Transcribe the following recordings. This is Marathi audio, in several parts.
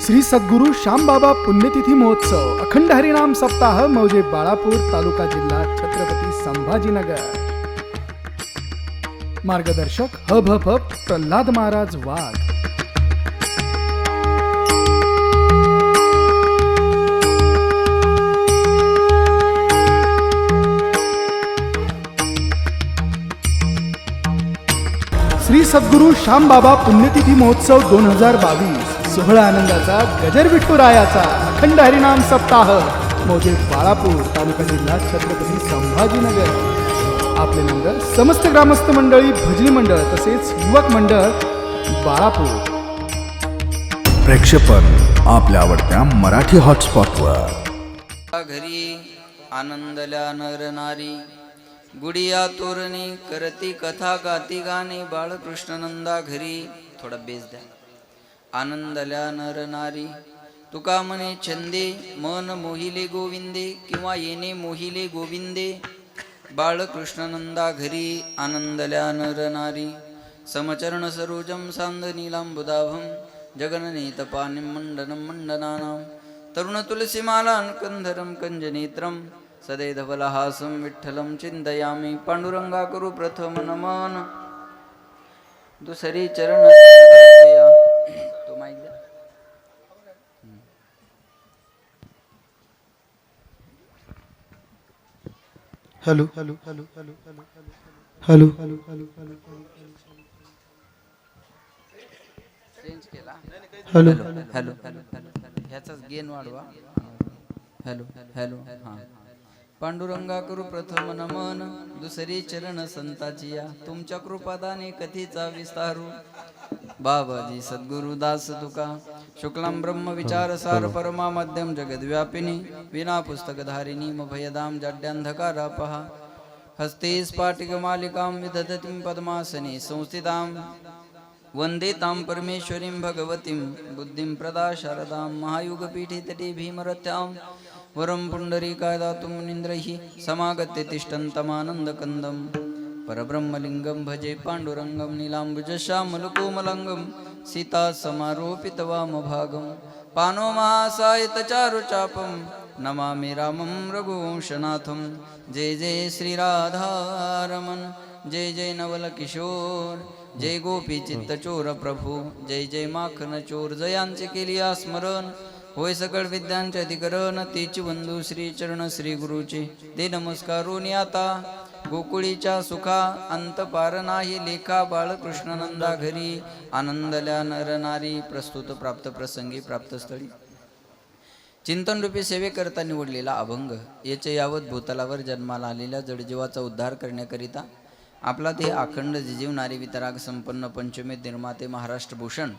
श्री सद्गुरु श्यामबाबा पुण्यतिथी महोत्सव अखंड हरिनाम सप्ताह मौजे बाळापूर तालुका जिल्हा छत्रपती संभाजीनगर। मार्गदर्शक हभ प्रल्हाद महाराज वाघ। श्री सद्गुरु श्यामबाबा पुण्यतिथी महोत्सव 2022 सोहळा आनंदाचा गजर विठुरायाचा अखंड हरिनाम सप्ताह मौजे बाळापूर तालुका जिल्हा छत्रपती संभाजीनगर। आपले मंडळ समस्त ग्रामस्थ मंडळी भजनी मंडळ तसेच युवक मंडळ बाळापूर। प्रेक्षेपण आपल्या आवडत्या मराठी हॉटस्पॉटवर। घरी आनंदल्या नर नारी गुडिया तोरणी करती कथा गाती गाणे बाळकृष्ण नंदा घरी। थोडा बेस द्या। आनंदल्या नर नारी तुका म्हणे छंदे मन मोहिले गोविंदे किंवा येणे मोहिले गोविंदे बाळकृष्ण नंदा घरी। आनंदल्या नर नारी समचरण सरोजम सांद नीलांबुदाभम जगननेत पानिम मंडनं मंडनानां तरुण तुलसीमालां कंधरं कंजनेत्रं सदैधवलहासं विठ्ठलं चिंतयामि। पांडुरंगा करू प्रथम नमन दुसरी चरण संतया। तो माईक द्या। Hello hello hello hello hello hello hello change केला। हॅलो हॅलो हॅलो ह्याचाच गेन वाढवा। हॅलो हॅलो हां। पांडुरंगा करू प्रथम नमन दुसरी चरण संताची या तुमच्या कृपादाने कथेचा विस्तारू। बाबाजी सद्गुरु दास तुका शुक्लां ब्रह्म विचार सार परमा मध्यम जगद्व्यापिनी विना पुस्तकधारिणी मभयदाम जाड्यांधकारा पहा हस्ते स्फाटिक मालिकां विदधतीं पद्मासने संस्थितां वंदे तां परमेश्वरीं भगवतीं बुद्धिं प्रदा शारदां महायुगपीठे तटे भीमरथ्यां वरं पुंडरीकाय दातुं मुनीन्द्रैः समागत्य तिष्ठन्तमानन्दकन्दं परब्रह्मलिङ्गं भजे पाण्डुरङ्गं नीलाम्बुजश्यामलकोमलङ्गं सीता समारोपितवामभागं पानोमासायतचारुचापं नमामि रामं रघुवंशनाथं। जय जय श्रीराधारमण जय जय नवलकिशोर जय गोपीचित्तचोर प्रभू जय जय माखनचोर जयांचे केली स्मरण होय सकळ विद्यांचे अधिकरण तेची बंधू श्री चरण श्री गुरुचे दे नमस्कारोनी आता गोकुळीच्या सुखा अंत पार नाही लेखा बाळकृष्ण नंदा घरी। आनंदल्या नर नारी प्रस्तुत प्राप्त प्रसंगी प्राप्त स्थळी चिंतन रूपी सेवेकरता निवडलेला अभंग याचे यावत भूतलावर जन्माला आलेल्या जडजीवाचा उद्धार करण्याकरिता आपला ते अखंड जिजीवणारे वितराग संपन्न पंचमेध निर्माते महाराष्ट्र भूषण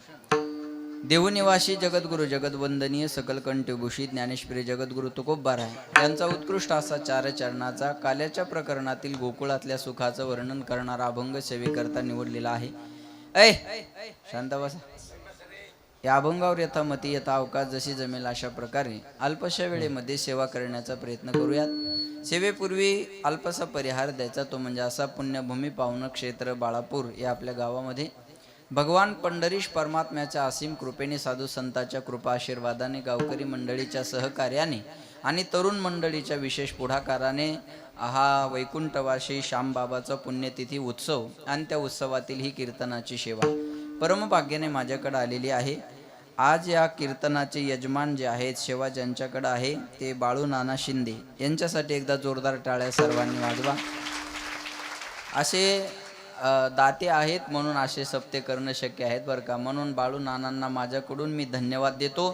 देवनिवासी जगद्गुरु जगदवंदनीय सकल कंठभूषित ज्ञानेश्वरी जगद्गुरु तुकोबा यांचा उत्कृष्ट असा चार चरणाचा काल्याच्या प्रकरणातील गोकुळातल्या सुखाचं वर्णन करणारा अभंग सेवेकरता निवडलेला आहे। ऐ शांत बसा। या अभंगावर यथामती यथा अवकाश जशी जमेल अशा प्रकारे अल्पशा वेळेमध्ये सेवा करण्याचा प्रयत्न करूयात। सेवेपूर्वी अल्पसा परिहार द्यायचा तो म्हणजे असा पुण्यभूमी पावन क्षेत्र बाळापूर या आपल्या गावामध्ये भगवान पंढरीश परमात्म्याच्या असीम कृपेने साधू संतांच्या कृपा आशीर्वादाने गावकरी मंडळीच्या सहकार्याने आणि तरुण मंडळीच्या विशेष पुढाकाराने हा वैकुंठवासी श्यामबाबाचा पुण्यतिथी उत्सव आणि त्या उत्सवातील ही कीर्तनाची सेवा परमभाग्याने माझ्याकडे आलेली आहे। आज या कीर्तनाचे यजमान जे आहेत सेवा ज्यांच्याकडे आहे ते बाळू नाना शिंदे यांच्यासाठी एकदा जोरदार टाळ्या सर्वांनी वाजवा। असे दाते आहेत म्हणून असे सप्ते करणं शक्य आहेत बरं का। म्हणून बाळू नानांना माझ्याकडून मी धन्यवाद देतो।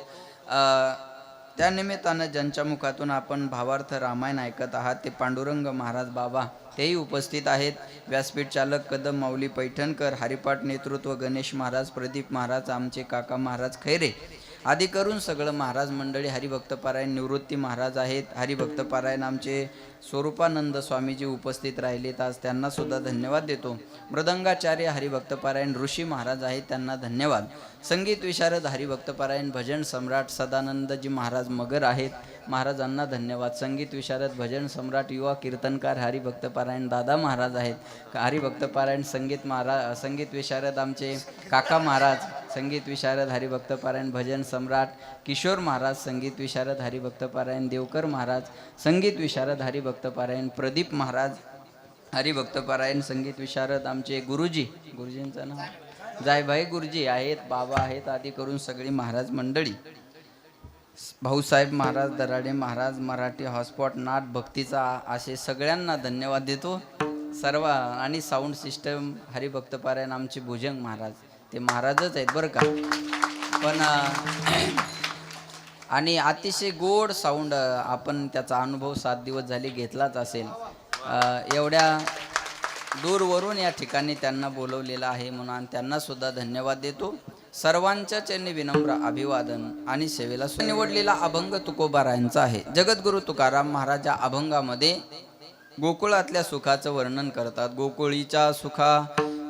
त्यानिमित्तानं ज्यांच्या मुखातून आपण भावार्थ रामायण ऐकत आहात ते पांडुरंग महाराज बाबा तेही उपस्थित आहेत। व्यासपीठ चालक कदम माऊली पैठणकर, हरिपाठ नेतृत्व गणेश महाराज, प्रदीप महाराज, आमचे काका महाराज खैरे आदी करून सगळं महाराज मंडळी, हरिभक्तपारायण निवृत्ती महाराज आहेत, हरिभक्तपारायण आमचे स्वरूपानंद स्वामीजी उपस्थित राहिलेत आज त्यांना सुद्धा धन्यवाद देतो। मृदंगाचार्य हरिभक्तपारायण ऋषी महाराज आहेत त्यांना धन्यवाद। संगीत विशारद हरिभक्तपारायण भजन सम्राट सदानंदजी महाराज मगर आहेत महाराजांना धन्यवाद। संगीत विशारद भजन सम्राट युवा कीर्तनकार हरिभक्तपारायण दादा महाराज आहेत। हरिभक्तपारायण संगीत विशारद आमचे काका महाराज संगीत विशारद हरिभक्त पारायण भजन सम्राट किशोर महाराज संगीत विशारद हरिभक्त पारायण देवकर महाराज संगीत विशारद हरिभक्त पारायण प्रदीप महाराज हरिभक्त पारायण संगीत विशारद आमचे गुरुजींचं नाव जायभाई गुरुजी आहेत, बाबा आहेत, आदी करून सगळी महाराज मंडळी, भाऊसाहेब महाराज दराडे महाराज मराठी हॉटस्पॉट नाट भक्तीचा, असे सगळ्यांना धन्यवाद देतो सर्व. आणि साऊंड सिस्टम हरिभक्त पारायण आमचे भुजंग महाराज, ते महाराजच आहेत बरं का, पण आणि अतिशय गोड साऊंड, आपण त्याचा अनुभव 7 दिवस झाले घेतलाच असेल. एवढ्या दूरवरून या ठिकाणी त्यांना बोलवलेलं आहे म्हणून त्यांना सुद्धा धन्यवाद देतो. सर्वांच्या चरणी विनम्र अभिवादन आणि सेवेला निवडलेला अभंग तुकोबारायांचा आहे. जगद्गुरु तुकाराम महाराज या अभंगामध्ये गोकुळातल्या सुखाचं वर्णन करतात. गोकुळीच्या सुखा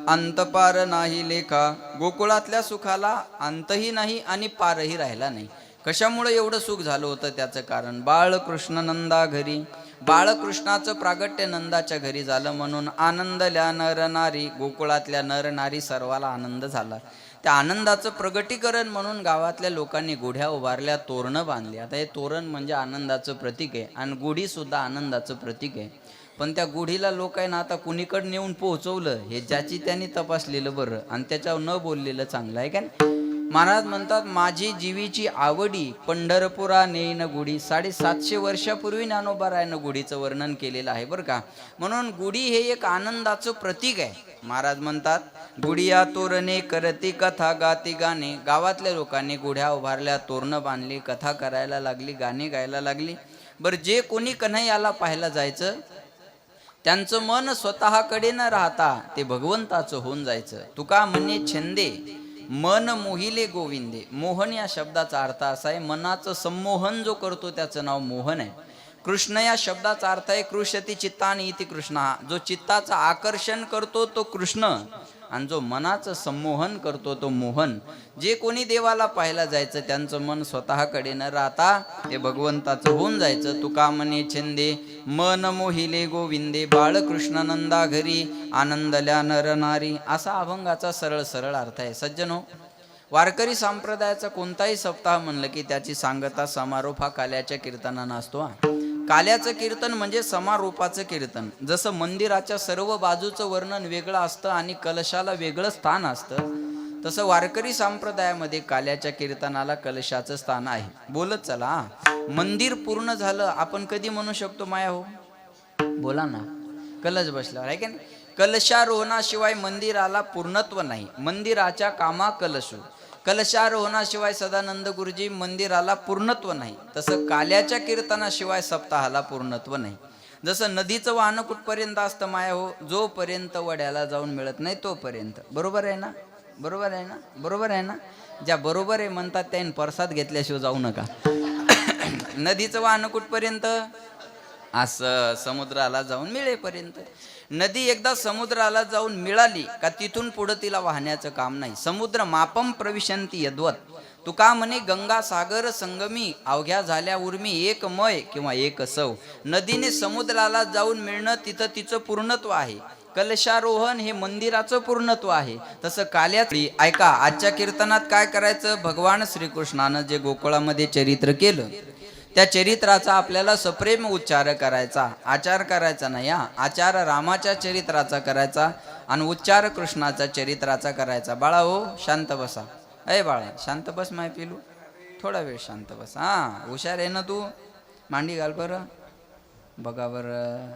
अंत पार नाही लेखा, गोकुळातल्या सुखाला अंतही नाही आणि पारही राहिला नाही. कशामुळे एवढं सुख झालं होतं त्याचं कारण, बाळकृष्ण नंदा घरी, बाळकृष्णाचं प्रागट्य नंदाच्या घरी झालं म्हणून आनंदल्या नर नारी, गोकुळातल्या नर नारी सर्वाला आनंद झाला. त्या आनंदाचं प्रगटीकरण म्हणून गावातल्या लोकांनी गुढ्या उभारल्या, तोरणं बांधली. आता हे तोरण म्हणजे आनंदाचं प्रतीक आहे आणि गुढी सुद्धा आनंदाचं प्रतीक आहे. पण त्या गुढीला लोक आहे ना आता कुणीकडे नेऊन पोहोचवलं हे ज्याची त्यांनी तपासलेलं बरं आणि त्याच्यावर न बोललेलं चांगलं आहे का. महाराज म्हणतात माझी जीवीची आवडी पंढरपुरा नेईन गुढी. 750 वर्षापूर्वी ज्ञानोबारायानं गुढीचं वर्णन केलेलं आहे बरं का. म्हणून गुढी हे एक आनंदाचं प्रतीक आहे. महाराज म्हणतात गुढिया तोरणे करती कथा गाती गाणे. गावातल्या लोकांनी गुढ्या उभारल्या, तोरणं बांधली, कथा करायला लागली, गाणी गायला लागली. बरं जे कोणी कन्हैयाला पाहायला जायचं त्यांचं मन स्वतःकडे न राहता ते भगवंताचं होऊन जायचं. तुका म्हणे छंदे मन मोहिले गोविंदे. मोहन या शब्दाचा अर्थ असा आहे मनाचं संमोहन जो करतो त्याचं नाव मोहन आहे. कृष्ण या शब्दाचा अर्थ आहे कृष्यती चित्तानि इति कृष्ण. जो चित्ताचं आकर्षण करतो तो कृष्ण आणि जो मनाचं संमोहन करतो तो मोहन. जे कोणी देवाला पाहायला जायचं त्यांचं मन स्वतःकडे न राहता ते भगवंताचं होऊन जायचं. तुका म्हणे छंदे मन मोहिले गोविंदे, बाळकृष्ण नंदा घरी आनंदल्या नर नारी. असा अभंगाचा सरळ सरळ अर्थ आहे. सज्जनो, वारकरी संप्रदायाचा कोणताही सप्ताह म्हणलं की त्याची सांगता समारोप हा काल्याच्या कीर्तनानं असतो. काल्याचं कीर्तन म्हणजे समारोपाचं कीर्तन. जसं मंदिराच्या सर्व बाजूचं वर्णन वेगळं असतं आणि कलशाला वेगळं स्थान असतं, तसं वारकरी संप्रदायामध्ये काल्याच्या कीर्तनाला कलशाचं स्थान आहे. बोलत चला, मंदिर पूर्ण झालं आपण कधी म्हणू शकतो माया हो? बोला ना, कलश बसल्यावर आहे की नाही. कलशारोहणाशिवाय मंदिराला पूर्णत्व नाही. मंदिराच्या कामा कलशू, कलशारोहणाशिवाय सदानंद गुरुजी मंदिराला पूर्णत्व नाही. तसं काल्याच्या कीर्तनाशिवाय सप्ताहाला पूर्णत्व नाही. जसं नदीचं वाहन कुठपर्यंत असतं माया हो? जोपर्यंत वड्याला जाऊन मिळत नाही तोपर्यंत. बरोबर आहे ना? बरोबर आहे ना? बरोबर आहे ना? ज्या बरोबर आहे म्हणतात त्याने प्रसाद घेतल्याशिवाय जाऊ नका. नदीचं वाहन कुठपर्यंत असं समुद्राला जाऊन मिळेपर्यंत. नदी एकदा समुद्राला जाऊन मिळाली का तिथून पुढं तिला वाहण्याचं काम नाही. समुद्र मापम प्रविशंती यद्वत. तुका म्हणे गंगा सागर संगमी अवघ्या झाल्या उर्मी, एक मय किंवा एक सव. नदीने समुद्राला जाऊन मिळणं तिथं तिचं पूर्णत्व आहे. कलशारोहण हे मंदिराचं पूर्णत्व आहे. तसं काल्यातली ऐका, आजच्या कीर्तनात काय करायचं, भगवान श्रीकृष्णानं जे गोकुळामध्ये चरित्र केलं त्या चरित्राचा आपल्याला सप्रेम उच्चार करायचा, आचार करायचा नाही. आचार रामाच्या चरित्राचा करायचा आणि उच्चार कृष्णाच्या चरित्राचा करायचा. बाळा हो शांत बसा. अय बाळा शांत बस माय पिलू, थोडा वेळ शांत बस. हुशार आहे ना तू? मांडी घाल बरं, बघा बरं.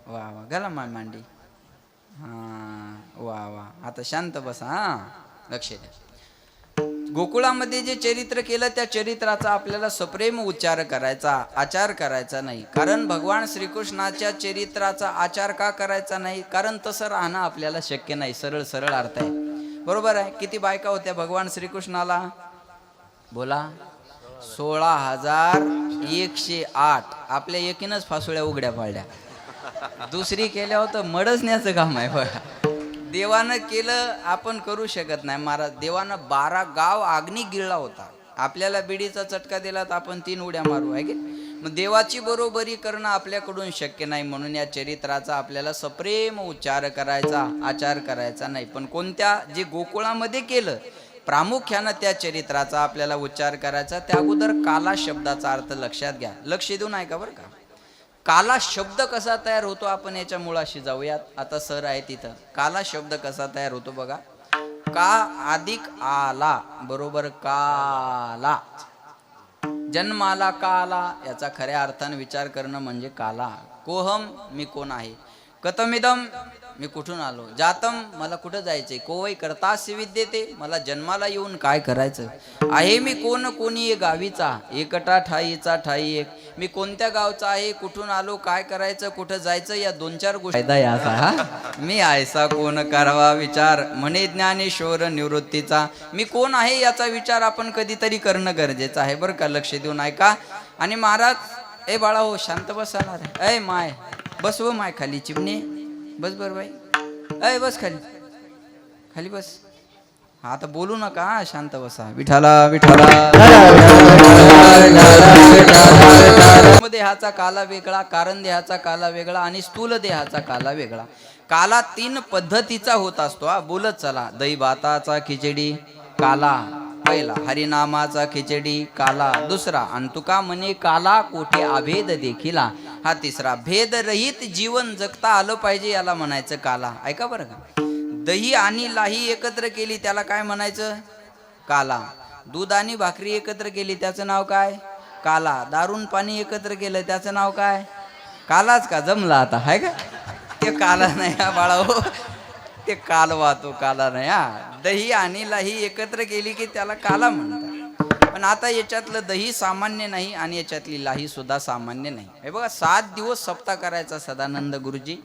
वा वा, घाला मांडी. वा वा, आता शांत बसा. लक्ष द्या. गोकुळामध्ये जे चरित्र केलं त्या चरित्राचा आपल्याला सप्रेम उच्चार करायचा, आचार करायचा नाही. कारण भगवान श्रीकृष्णाच्या चरित्राचा आचार का करायचा नाही? कारण तसं राहणं आपल्याला शक्य नाही. सरळ सरळ अर्थ आहे. बरोबर आहे. किती बायका होत्या भगवान श्रीकृष्णाला? बोला. 16,108. आपल्या एकीनच फासुळ्या उघड्या पाडल्या, दुसरी केल्या होतं मडसण्याचं काम आहे बघा. देवानं केलं, आपण करू शकत नाही. महाराज देवानं 12 गाव अग्नी गिळला होता. आपल्याला बिडीचा चटका दिला तर आपण 3 उड्या मारू आहे की. मग देवाची बरोबरी करणं आपल्याकडून शक्य नाही. म्हणून या चरित्राचा आपल्याला सप्रेम उच्चार करायचा, आचार करायचा नाही. पण कोणत्या जे गोकुळामध्ये केलं प्रामुख्यानं त्या चरित्राचा आपल्याला उच्चार करायचा. त्या अगोदर काला शब्दाचा अर्थ लक्षात घ्या. लक्ष देऊन ऐका बरं का. काला शब्द कसा तयार होतो आपण याच्या मुळाशी जाऊयात. आता सर आहे तिथं. काला शब्द कसा तयार होतो बघा. का अधिक आला बरोबर काला. जन्माला काला याचा खऱ्या अर्थाने विचार करणं म्हणजे काला. कोहम मी कोण आहे. कतमिदम मी कुठून आलो. जातम मला कुठं जायचंय. कोवै करतास्य विद्येते मला जन्माला येऊन काय करायचं. आहे मी कोण कोणी गावीचा एकटा ठाईचा ठाई एक. मी कोणत्या गावचा आहे कुठून आलो काय करायचं कुठं जायचं या दोन चार गोष्टी फायदा याचा. मी आयसा कोण करावा विचार म्हणे ज्ञानेश्वर निवृत्तीचा. मी कोण आहे याचा विचार आपण कधीतरी करणं गरजेचं आहे बरं का. लक्ष देऊन ऐका. आणि महाराज ए बाळा हो शांत बसणार. ऐ माय बस हो माय खाली चिमणे बस बर बाई. अय बस खाली खाली बस. हा आता बोलू नका शांत बसा. विठाला विठाला. देहाचा काला वेगळा कारण देहाचा काला वेगळा आणि स्थूल देहाचा काला वेगळा. काला 3 पद्धतीचा होत असतो. हा बोलत चला. दही भाताचा खिचडी काला पहिला. हरिनामाचा खिचडी काला दुसरा. आणि तुका म्हणे काला कोठे अभेद देखिला हा तिसरा. भेदरहित जीवन जगता आलं पाहिजे याला म्हणायचं काला. ऐका बरं का. दही आणि लाही एकत्र केली त्याला काय म्हणायचं काला. दूध आणि भाकरी एकत्र केली त्याचं नाव काय काला. दारून पाणी एकत्र केलं त्याचं नाव काय कालाच का. जमला आता हाय का. ते काला नाही हा बाळा हो. ते कालवा तो काला नाही हा. दही आणि लाही एकत्र केली की त्याला काला म्हणतात. पण आता याच्यातलं दही सामान्य नाही आणि याच्यातली लाही सुद्धा सामान्य नाही. हे बघा 7 दिवस सप्ताह करायचा सदानंद गुरुजी.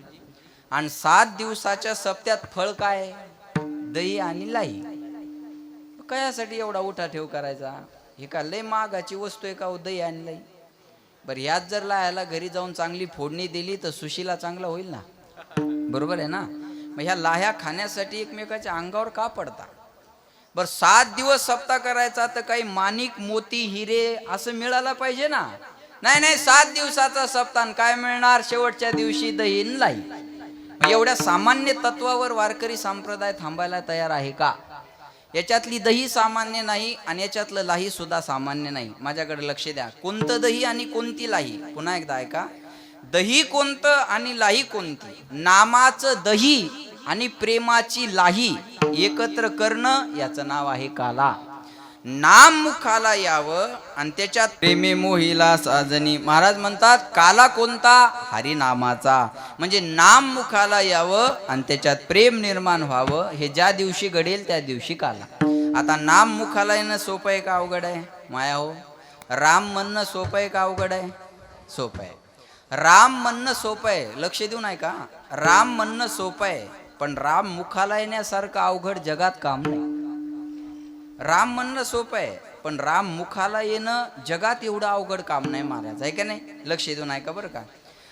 आणि 7 दिवसाच्या सप्त्यात फळ काय दही आणि लाही. कशासाठी एवढा उठाठेव करायचा. हे का लय महागाची वस्तू आहे का हो दही आणि लाही. बरं ह्यात जर लाह्याला घरी जाऊन चांगली फोडणी दिली तर सुशीला चांगला होईल ना. बरोबर आहे ना. मग ह्या लाह्या खाण्यासाठी एकमेकाच्या अंगावर का पडता. बर 7 दिवस सप्ताह करायचा तर काही माणिक मोती हिरे असं मिळालं पाहिजे ना. नाही 7 दिवसाचा सप्ताह काय मिळणार. शेवटच्या दिवशी दही आणि लाही. एवढ्या सामान्य तत्वावर वारकरी संप्रदाय थांबायला तयार आहे का. याच्यातली दही सामान्य नाही आणि याच्यातलं लाही सुद्धा सामान्य नाही. माझ्याकडे लक्ष द्या. कोणतं दही आणि कोणती लाही. पुन्हा एकदा ऐका. दही कोणतं आणि लाही कोणती. नामाचं दही आणि प्रेमाची लाही एकत्र करणं याचं नाव आहे काला. नाम मुखाला यावं आणि त्याच्यात प्रेमे मोहिला साजनी. महाराज म्हणतात काला कोणता हरिनामाचा. म्हणजे नाम मुखाला यावं आणि त्याच्यात प्रेम निर्माण व्हावं. हे ज्या दिवशी घडेल त्या दिवशी काला. आता नाम मुखाला येणं सोपं आहे का अवघड आहे माया हो. राम म्हणणं सोपं आहे का अवघड आहे सोपं आहे. राम म्हणणं सोपं आहे. लक्ष देऊन ऐका. राम म्हणणं सोपं आहे पण राम मुखाला येण्यासारखं अवघड जगात काम नाही. राम म्हणणं सोपं आहे पण राम मुखाला येणं जगात एवढं अवघड काम नाही महाराज. आहे का नाही. लक्ष देऊन ऐका बरं का.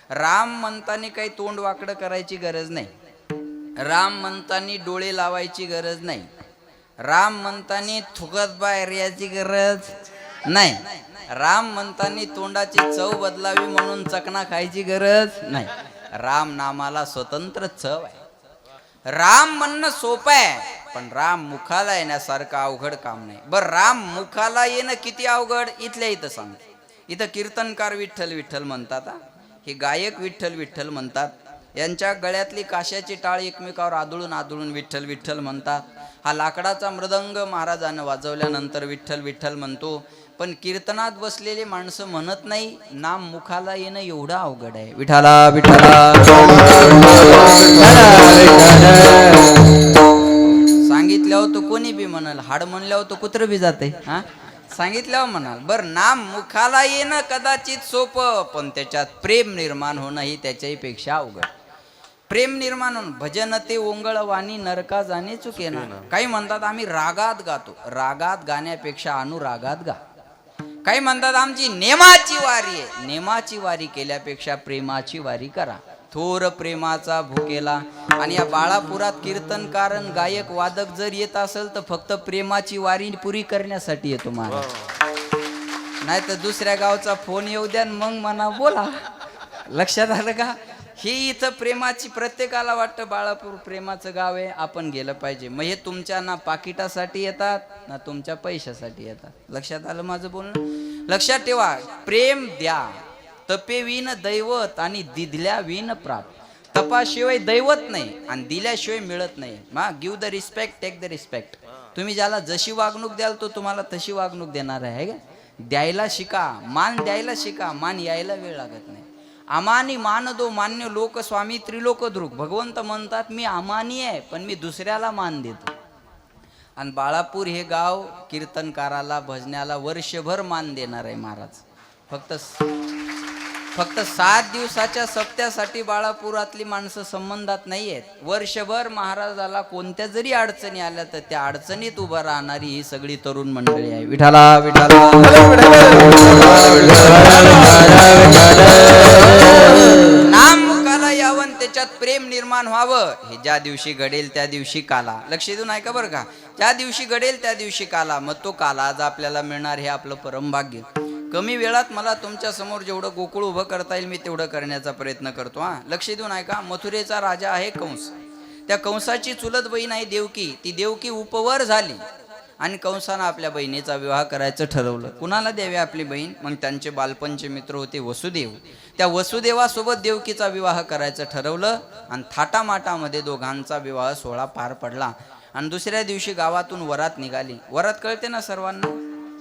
राम म्हणताना काही तोंड वाकडं करायची गरज नाही. राम म्हणताना डोळे लावायची गरज नाही. राम म्हणताना थुकत बाहेर याची गरज नाही. राम म्हणताना तोंडाची चव बदलावी म्हणून चकना खायची गरज नाही. राम नामाला स्वतंत्र चव आहे. राम म्हणणं सोपं आहे पण राम मुखाला येण्यासारखं अवघड काम नाही. बर राम मुखाला येणं किती अवघड इथल्या इथं सांगते. इथं कीर्तनकार विठ्ठल विठ्ठल म्हणतात. हे गायक विठ्ठल विठ्ठल म्हणतात. यांच्या गळ्यातली काश्याची टाळ एकमेकावर आदळून आदळून विठ्ठल विठ्ठल म्हणतात. हा लाकडाचा मृदंग महाराजानं वाजवल्यानंतर विठ्ठल विठ्ठल म्हणतो. पण कीर्तनात बसलेले माणसं म्हणत नाही नाम मुखाला येणं एवढं अवघड आहे. विठाला विठाला. सांगितल्यावर तो कोणी बी म्हणाल. हाड म्हणल्यावर तो कुत्र बी जाते. हा सांगितल्यावर म्हणाल. बर नाम मुखाला येणं कदाचित सोपं पण त्याच्यात प्रेम निर्माण होणं ही त्याच्याही पेक्षा अवघड. प्रेम निर्माण होणं. भजन ते ओंगळ वाणी नरका जाणे चुके ना. काही म्हणतात आम्ही रागात गातो. रागात गाण्यापेक्षा अनुरागात गा. काही म्हणतात आमची नेमाची वारी आहे. नेमाची वारी केल्यापेक्षा प्रेमाची वारी करा. थोर प्रेमाचा भुकेला. आणि या बाळापुरात कीर्तनकार गायक वादक जर येत असेल तर फक्त प्रेमाची वारी पुरी करण्यासाठी येतो महाराज. नाही तर दुसऱ्या गावचा फोन येऊ द्या मग म्हणा बोला. लक्षात आलं का. ही इथं प्रेमाची प्रत्येकाला वाटतं बाळापूर प्रेमाचं गाव आहे, आपण गेलं पाहिजे. मग हे तुमच्या ना पाकिटासाठी येतात ना तुमच्या पैशासाठी येतात. लक्षात आलं माझं बोलणं? लक्षात ठेवा, प्रेम द्या. तपे विन दैवत आणि दिदल्या विन प्राप्त. तपाशिवाय दैवत नाही आणि दिल्याशिवाय मिळत नाही. मग give the respect, take the respect. तुम्ही ज्याला जशी वागणूक द्याल तो तुम्हाला तशी वागणूक देणार आहे का? द्यायला शिका, मान द्यायला शिका, मान यायला वेळ लागत नाही. अमानी मान दो मान्य लोक स्वामी त्रिलोक दृक. भगवंत म्हणतात मी अमानी आहे पण मी दुसऱ्याला मान देतो. आणि बाळापूर हे गाव कीर्तनकाराला भजनाला वर्षभर मान देणार आहे महाराज. फक्त 7 दिवसाच्या सप्त्यासाठी बाळापुरातली माणसं संबंधात नाही आहेत. वर्षभर महाराजाला कोणत्या जरी अडचणी आल्या तर त्या अडचणीत उभं राहणारी ही सगळी तरुण मंडळी आहे. विठाला विठाला नाम काला यावं, त्याच्यात प्रेम निर्माण व्हावं. हे ज्या दिवशी घडेल त्या दिवशी काला. लक्ष देऊन ऐका बरं का. ज्या दिवशी घडेल त्या दिवशी काला. मग तो काला आज आपल्याला मिळणार हे आपलं परमभाग्य. कमी वेळात मला तुमच्या समोर जेवढं गोकुळ उभं करता येईल मी तेवढं करण्याचा प्रयत्न करतो. लक्ष देऊन ऐका. मथुरेचा राजा आहे कंस. त्या कंसाची चुलत बहीण आहे देवकी. ती देवकी उपवर झाली आणि कंसानं आपल्या बहिणीचा विवाह करायचं ठरवलं. कुणाला द्यावी आपली बहीण? मग त्यांचे बालपणचे मित्र होते वसुदेव. त्या वसुदेवासोबत देवकीचा विवाह करायचं ठरवलं आणि थाटामाटामध्ये दोघांचा विवाह सोहळा पार पडला. आणि दुसऱ्या दिवशी गावातून वरात निघाली. वरात कळते ना सर्वांना?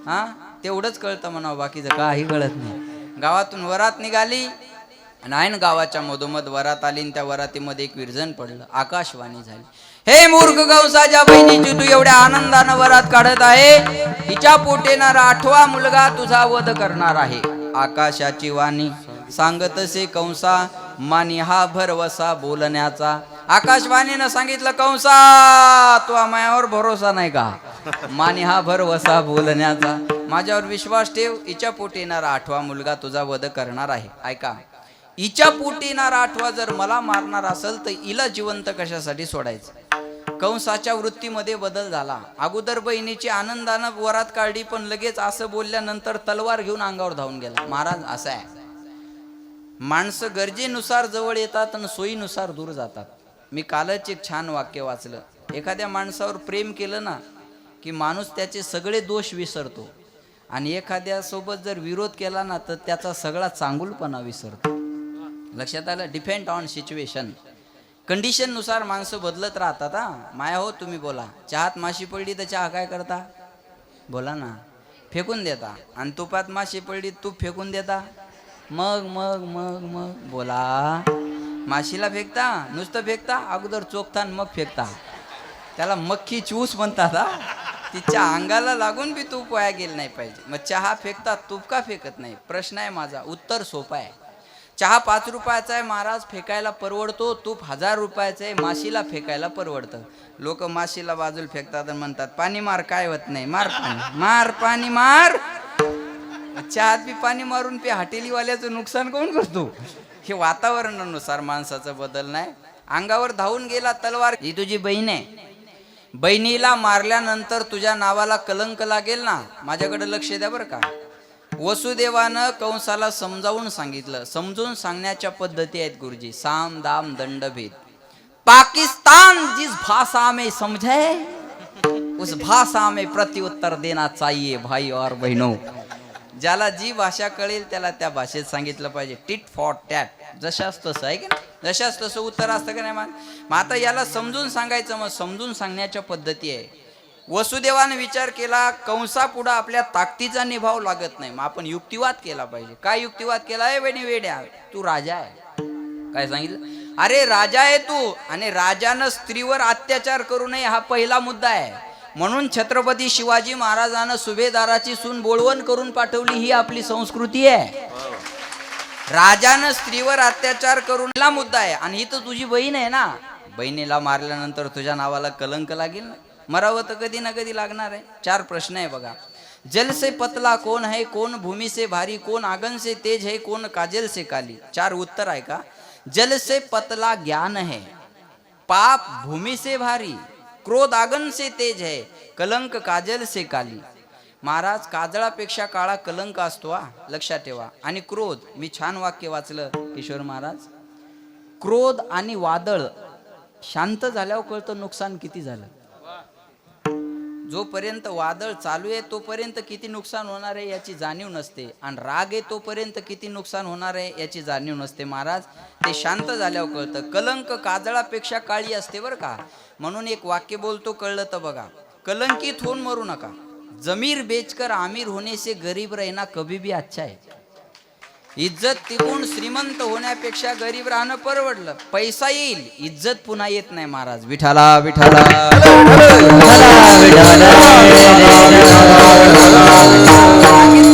हा, तेवढंच कळतं म्हणा, बाकीचं काही कळत नाही. गावातून वरात निघाली आणि ऐन गावाच्या मधोमध वरात आली आणि त्या वरातीमध्ये एक विरजण पडलं. आकाशवाणी झाली, हे मूर्ख कंसाच्या बहिणीची तू एवढ्या आनंदानं वरात काढत आहे, हिच्या पोटेनारा 8वा मुलगा तुझा वध करणार आहे. आकाशाची वाणी सांगतसे कंसा, मानी हा भरवसा बोलण्याचा. आकाशवाणीनं सांगितलं, कंसा तू मायावर भरोसा नाही का? मानी हा भरवसा बोलण्याचा. माझ्यावर विश्वास ठेव, हिच्या पोटी येणारा 8वा मुलगा तुझा वध करणार आहे. ऐका, हिच्या पोटी येणारा 8वा जर मला मारणार असेल तर हिला जिवंत कशासाठी सोडायचं? कंसाच्या वृत्तीमध्ये बदल झाला. अगोदर बहिणीची आनंदानं वरात काढली पण लगेच असं बोलल्यानंतर तलवार घेऊन अंगावर धावून गेला. महाराज असं आहे, माणसं गरजेनुसार जवळ येतात आणि सोयीनुसार दूर जातात. मी कालच एक छान वाक्य वाचलं. एखाद्या माणसावर प्रेम केलं ना की माणूस त्याचे सगळे दोष विसरतो आणि एखाद्या सोबत जर विरोध केला ना तर त्याचा सगळा चांगुलपणा विसरतो. लक्षात आलं? डिपेंड ऑन सिच्युएशन, कंडिशन नुसार माणसं बदलत राहतात. माया हो, तुम्ही बोला. चहात माशी पडली तर चहा काय करता? बोला ना, फेकून देता. आणि तुपात माशी पडली तूप फेकून देता. मग मग मग मग बोला. माशीला फेकता, नुसतं फेकता, अगोदर चोखता मग फेकता. त्याला मक्खी चूस म्हणतात. तिच्या अंगाला लागून बी तूप वाया गेलं नाही पाहिजे. मग चहा फेकतात, तूप का फेकत नाही? प्रश्न आहे माझा. उत्तर सोपं आहे. चहा 5 रुपयाचा आहे महाराज, फेकायला परवडतो. तूप 1000 रुपयाचं आहे, माशीला फेकायला परवडतं. लोक माशीला बाजूला फेकतात आणि म्हणतात पाणी मार, काय होत नाही, मार पाणी मार, पाणी मार. चहात बी पाणी मारून पे हॉटेलीवाल्याचं नुकसान कोण करतो? हे वातावरणानुसार माणसाचा बदल नाही. अंगावर धावून गेला तलवार. ही तुझी बहीण आहे, बहिणीला मारल्यानंतर तुझ्या नावाला कलंक लागेल ना. माझ्याकडे लक्ष द्या बरं का. वसुदेवानं कंसाला समजावून सांगितलं. समजून सांगण्याच्या पद्धती आहेत गुरुजी. साम दाम दंड भेद. पाकिस्तान जिस भाषा में समझे उस भाषा में प्रत्युत्तर देना चाहिए भाई और बहनों. ज्याला जी भाषा कळेल त्याला त्या भाषेत सांगितलं पाहिजे. टिट फॉर टॅट, जशाच तसं आहे की नाही? जशाच तसं उत्तर असतं का नाही? मग आता याला समजून सांगायचं. मग समजून सांगण्याच्या पद्धती आहे. वसुदेवाने विचार केला, कंसापुढं आपल्या ताकदीचा निभाव लागत नाही, मग आपण युक्तिवाद केला पाहिजे. काय युक्तिवाद केला? आहे बहिणी वेड्या, तू राजा आहे. काय सांगितलं? अरे राजा आहे तू, आणि राजानं स्त्रीवर अत्याचार करू नये हा पहिला मुद्दा आहे. म्हणून छत्रपती शिवाजी महाराजांना सुभेदाराची सून बोळवण करून पाठवली. ही आपली संस्कृती आहे. राजानं स्त्रीवर अत्याचार करून हा मुद्दा आहे. आणि ही तर तुझी बहीण आहे ना. बहिणीला मारल्यानंतर तुझ्या नावाला कलंक लागेल ना. मरावं तर कधी ना कधी लागणार आहे. 4 प्रश्न आहे बघा. जल से पतला कौन है, कौन भूमि से भारी, कौन आगन से तेज है, कौन काजल से काली. 4 उत्तर आहे का? जल से पतला ज्ञान है, पाप भूमि से भारी, क्रोध आगन से तेज है, कलंक काजल से काली. महाराज, काजळापेक्षा काळा कलंक असतो. लक्षात ठेवा. आणि क्रोध, मी छान वाक्य वाचलं किशोर महाराज. क्रोध आणि वादळ शांत झाल्यावर कळतं नुकसान किती झालं. जोपर्यंत वादळ चालू आहे तोपर्यंत किती नुकसान होणार आहे याची जाणीव नसते, आणि राग आहे तोपर्यंत किती नुकसान होणार आहे याची जाणीव नसते. महाराज ते शांत झाल्यावर कळतं. कलंक काजळापेक्षा काळी असते बरं का. म्हणून एक वाक्य बोलतो, कळलं तर बघा. कलंकित होऊन मरू नका. जमीर बेचकर आमिर होने से गरीब रहना कभी भी अच्छा है. इज्जत टिकून श्रीमंत होण्यापेक्षा गरीब राहणं परवडलं. पैसा येईल, इज्जत पुन्हा येत नाही. महाराज विठाला विठाला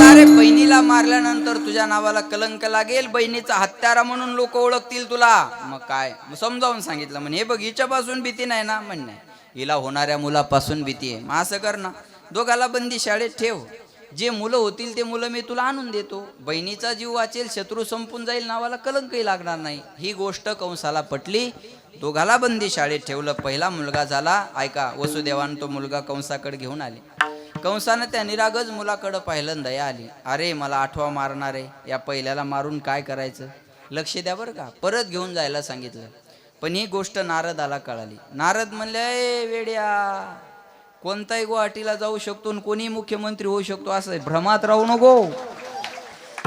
अरे बहिणीला मारल्यानंतर तुझ्या नावाला कलंक लागेल, बहिणीचा हत्यारा म्हणून लोक ओळखतील तुला. मग काय समजावून सांगितलं. म्हणे हे बघ, हिच्यापासून भीती नाही ना. म्हण नाही, हिला होणाऱ्या मुलापासून भीती आहे. मग असं कर ना, दोघाला बंदी शाळेत ठेव. जे मुलं होतील ते मुलं मी तुला आणून देतो. बहिणीचा जीव वाचेल, शत्रू संपून जाईल, नावाला कलंकही लागणार नाही. ही गोष्ट कंसाला पटली. दोघाला बंदी शाळेत ठेवलं. पहिला मुलगा झाला. ऐका, वसुदेवान तो मुलगा कंसाकडे घेऊन आले. कंसानं त्या निरागज मुलाकडं पाहिलं, दया आली. अरे मला आठवा मारणार आहे, या पहिल्याला मारून काय करायचं, लक्ष द्या बरं का. परत घेऊन जायला सांगितलं. पण ही गोष्ट नारदाला कळाली. नारद म्हणले, ए वेड्या, कोणताही गुवाहाटीला जाऊ शकतो आणि कोणी मुख्यमंत्री होऊ शकतो, असं भ्रमात राहू नको.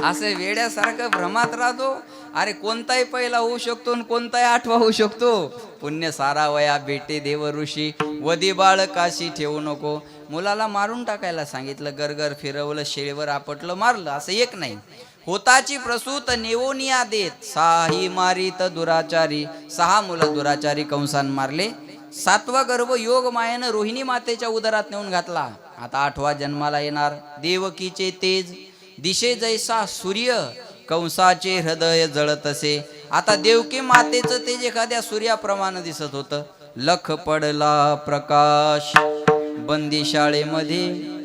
असं वेड्यासारखं भ्रमात राहतो. अरे कोणताही पहिला होऊ शकतो आणि कोणताही आठवा होऊ शकतो. पुण्य सारा वया बेटे देव ऋषी, वदी बाळ काशी ठेवू नको. मुलाला मारून टाकायला सांगितलं. गरगर फिरवलं, शेळीवर आपटलं, मारलं. असं एक नाही. होताची प्रसूत नेवोनिया देत, साही मारित दुराचारी. 6 मुलं दुराचारी कंसान मारले. 7वा गर्भ योग मायेनं रोहिणी मातेच्या उदरात नेऊन घातला. आता 8वा जन्माला येणार. देवकीचे तेज दिशे जैसा सूर्य, कंसाचे हृदय जळत असे. आता देवकी मातेचं तेज एखाद्या सूर्याप्रमाणे दिसत होतं. लख पडला प्रकाश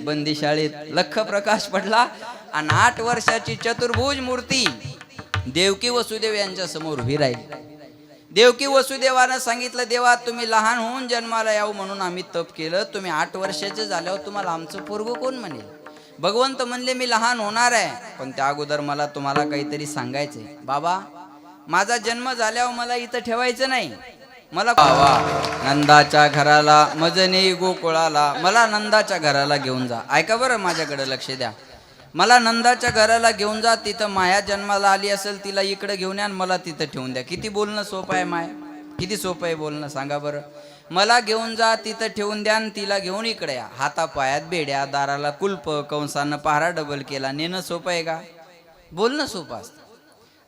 बंदीशाळेत लख प्रकाश पडला. आणि 8 वर्षाची चतुर्भुज मूर्ती देवकी वसुदेव यांच्या समोर उभी राहिली. देवकी वसुदेवानं सांगितलं, देवा तुम्ही लहान होऊन जन्माला यावं म्हणून आम्ही तप केलं. तुम्ही 8 वर्षाचे झाल्यावर तुम्हाला आमचं पोरगं कोण म्हणेल. भगवंत म्हणले, मी लहान होणार आहे, पण त्या अगोदर मला तुम्हाला काहीतरी सांगायचंय. बाबा, माझा जन्म झाल्यावर मला इथं ठेवायचं नाही. मला नंदाच्या घराला, मजने गोकुळाला, मला नंदाच्या घराला घेऊन जा. ऐका बरं, माझ्याकडे लक्ष द्या. मला नंदाच्या घराला घेऊन जा. तिथं माया जन्माला आली असेल, तिला इकडे घेऊन या आणि मला तिथं ठेवून द्या. किती बोलणं सोपं आहे माया, किती सोपं आहे बोलणं, सांगा बरं. मला घेऊन जा, तिथं ठेवून द्या आणि तिला घेऊन इकडे या. हातापायात बेड्या, दाराला कुलप, कंसानं पहारा डबल केला. नेणं सोपं आहे का? बोलणं सोपं असतं.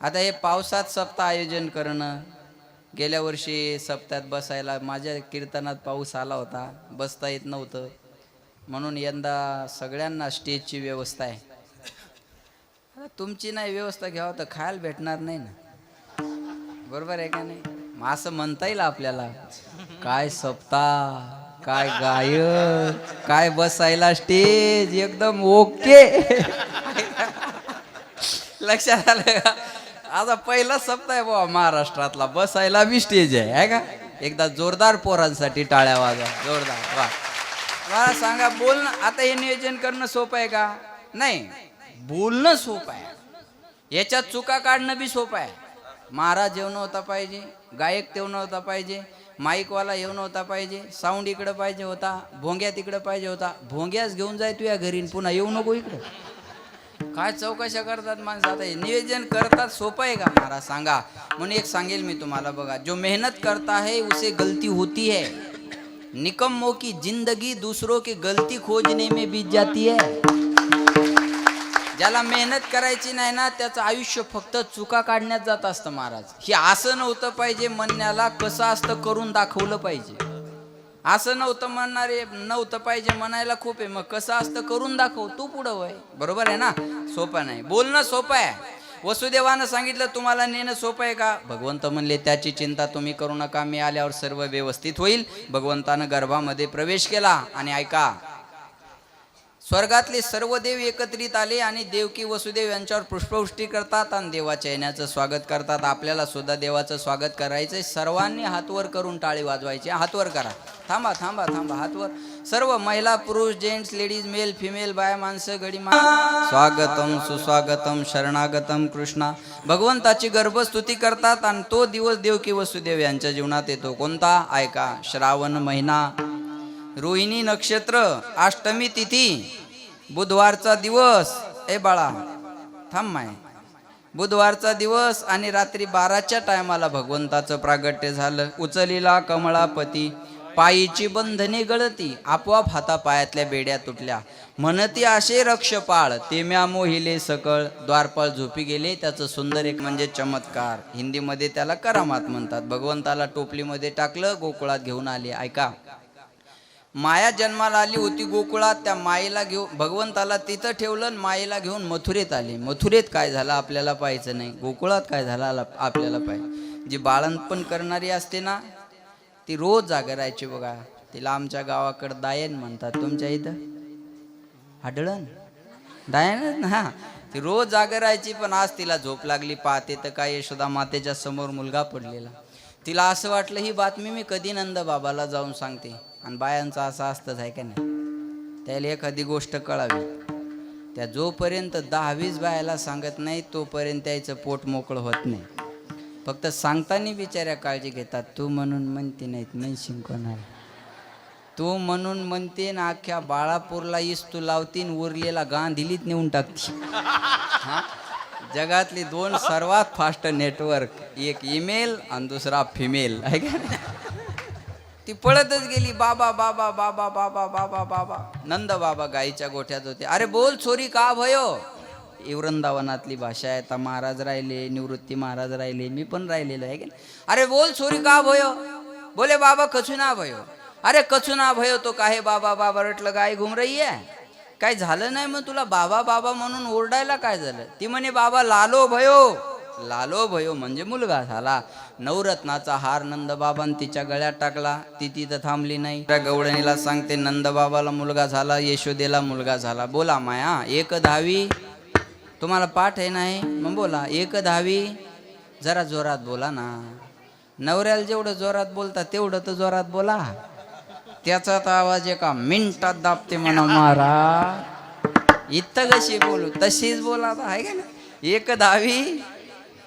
आता हे पावसात सप्ताह आयोजन करणं. गेल्या वर्षी सप्त्यात बसायला माझ्या कीर्तनात पाऊस आला होता, बसता येत नव्हतं. म्हणून यंदा सगळ्यांना स्टेजची व्यवस्था आहे. तुमची नाही व्यवस्था घ्यावं तर खायला भेटणार नाही ना, बरोबर आहे का नाही. मग असं म्हणता येईल आपल्याला, काय सप्ताह, काय गायक, काय बसायला स्टेज, एकदम ओके. लक्षात आलं का? आता पहिला सप्ताह आहे बाबा महाराष्ट्रातला, बसायला बी स्टेज आहे का. एकदा जोरदार पोरांसाठी टाळ्या वाजवा, जोरदार. वा, मला सांगा, बोलणं आता हे नियोजन करणं सोपं आहे का? नाही, बोलणं सोपं आहे. याच्यात चुका काढणं बी सोपं आहे. महाराज येऊ नव्हता पाहिजे, गायक तेव नव्हता पाहिजे, माईकवाला येऊ नव्हता पाहिजे, साऊंड इकडं पाहिजे होता, भोंग्या तिकडं पाहिजे होता. भोंग्याच घेऊन जाय तू या घरी, पुन्हा येऊ नको इकडं. काय चौकशा करतात माणसं. आता हे नियोजन करतात, सोपं आहे का महाराज सांगा. म्हणून एक सांगेल मी तुम्हाला, बघा, जो मेहनत करता है उसे गलती होती है, निकम्मों की जिंदगी दूसरों की गलती खोजने में बीत जाती है. ज्याला मेहनत करायची नाही ना, त्याचं आयुष्य फक्त चुका काढण्यात जात असतं महाराज. हे असं नव्हतं पाहिजे म्हणण्याला, कसं असतं करून दाखवलं पाहिजे. असं नव्हतं पाहिजे म्हणायला खूप आहे, मग कसं असतं करून दाखव, तू पुढं वय, बरोबर आहे ना. सोपं नाही, बोलणं सोपं आहे. वसुदेवानं सांगितलं, तुम्हाला नेणं सोपं आहे का? भगवंत म्हणले, त्याची चिंता तुम्ही करू नका, मी आल्यावर सर्व व्यवस्थित होईल. भगवंतानं गर्भामध्ये प्रवेश केला आणि ऐका, स्वर्गातले सर्व देव एकत्रित आले आणि देवकी वसुदेव यांच्यावर पुष्पवृष्टी करतात आणि देवाच्या येण्याचं स्वागत करतात. आपल्याला सुद्धा देवाचं स्वागत करायचंय. सर्वांनी हातवर करून टाळी वाजवायची. हातवर करा. थांबा थांबा थांबा. हातवर सर्व महिला पुरुष जेंट्स लेडीज मेल फिमेल बाया माणसं गडी स्वागतम सुस्वागतम शरणागतम कृष्णा. भगवंताची गर्भस्तुती करतात आणि तो दिवस देवकी वसुदेव यांच्या जीवनात येतो. कोणता? ऐका. श्रावण महिना, रोहिणी नक्षत्र, अष्टमी तिथी, बुधवारचा दिवस. ए बाळा थांब माय. बुधवारचा दिवस आणि रात्री 12च्या टायमाला भगवंताचं प्रागट्य झालं. उचलीला कमळापती, पायीची बंधने गळती, आपोआप हातापायातल्या बेड्या तुटल्या. म्हणती असे रक्षपाळ, तेम्या मोहिले सकळ. द्वारपाळ झोपी गेले. त्याचं सुंदर एक म्हणजे चमत्कार. हिंदीमध्ये त्याला करामात म्हणतात. भगवंताला टोपलीमध्ये टाकलं, गोकुळात घेऊन आले. ऐका. माया जन्माला आली होती गोकुळात. त्या मायेला घेऊन भगवंताला तिथं ठेवलं आणि मायेला घेऊन मथुरेत आले. मथुरेत काय झालं आपल्याला पाहायचं नाही. गोकुळात काय झालं आपल्याला पाहिजे. जी बाळंतपण करणारी असते ना, ती रोज जागा राहायची बघा. तिला आमच्या गावाकडं दायन म्हणतात. तुमच्या इथं हाडळण दायनच ना. ती रोज जागा राहायची. पण आज तिला झोप लागली. पाहते तर काय यशोदा मातेच्या समोर मुलगा पडलेला. तिला असं वाटलं ही बातमी मी कधी नंद बाबाला जाऊन सांगते. आणि बायांचं असं असतंच आहे का नाही. त्याला एखादी गोष्ट कळावी. त्या जोपर्यंत 10-20 बायाला सांगत नाही तोपर्यंत त्याचं पोट मोकळं होत नाही. फक्त सांगताना बिचाऱ्या काळजी घेतात. तू म्हणून म्हणते नाहीत म्हणशील कोणाला. तू म्हणून म्हणते ना अख्ख्या बाळापूरला इस्तू लावतीन, उरलेला गांधीलीत नेऊन टाकते. जगातली 2 सर्वात फास्ट नेटवर्क, एक ईमेल आणि दुसरा फिमेल आहे का. ती पळतच गेली. बाबा बाबा बाबा बाबा बाबा बाबा. नंद बाबा गाईच्या गोठ्यात होते. अरे बोल छोरी का भयो. वृंदावनातली भाषा आहे. आता महाराज राहिले, निवृत्ती महाराज राहिले, मी पण राहिलेलो आहे की. अरे बोल छोरी का भयो. बोले बाबा कछु ना भयो. अरे कछु ना भयो तो काहे बाबा बाबा रटलं गाय घुम रही आहे. काय झालं नाही मग तुला बाबा बाबा म्हणून ओरडायला काय झालं. ती म्हणे बाबा लालो भयो. लालो भयो म्हणजे मुलगा झाला. नवरत्नाचा हार नंदबाबांनी तिच्या गळ्यात टाकला. ती तिथं थांबली नाही. त्या गवळणीला सांगते नंदबाबाला मुलगा झाला, यशोदेला मुलगा झाला. बोला माया 1-10 तुम्हाला पाठ आहे नाही मग बोला. 1-10 जरा जोरात बोला ना. नवऱ्याला जेवढं जोरात बोलता तेवढं तर जोरात बोला. त्याचा तर आवाज एका मिनिटात दाबते म्हणा महाराज. इथं कशी बोलू तशीच बोला आहे का ना. 1-10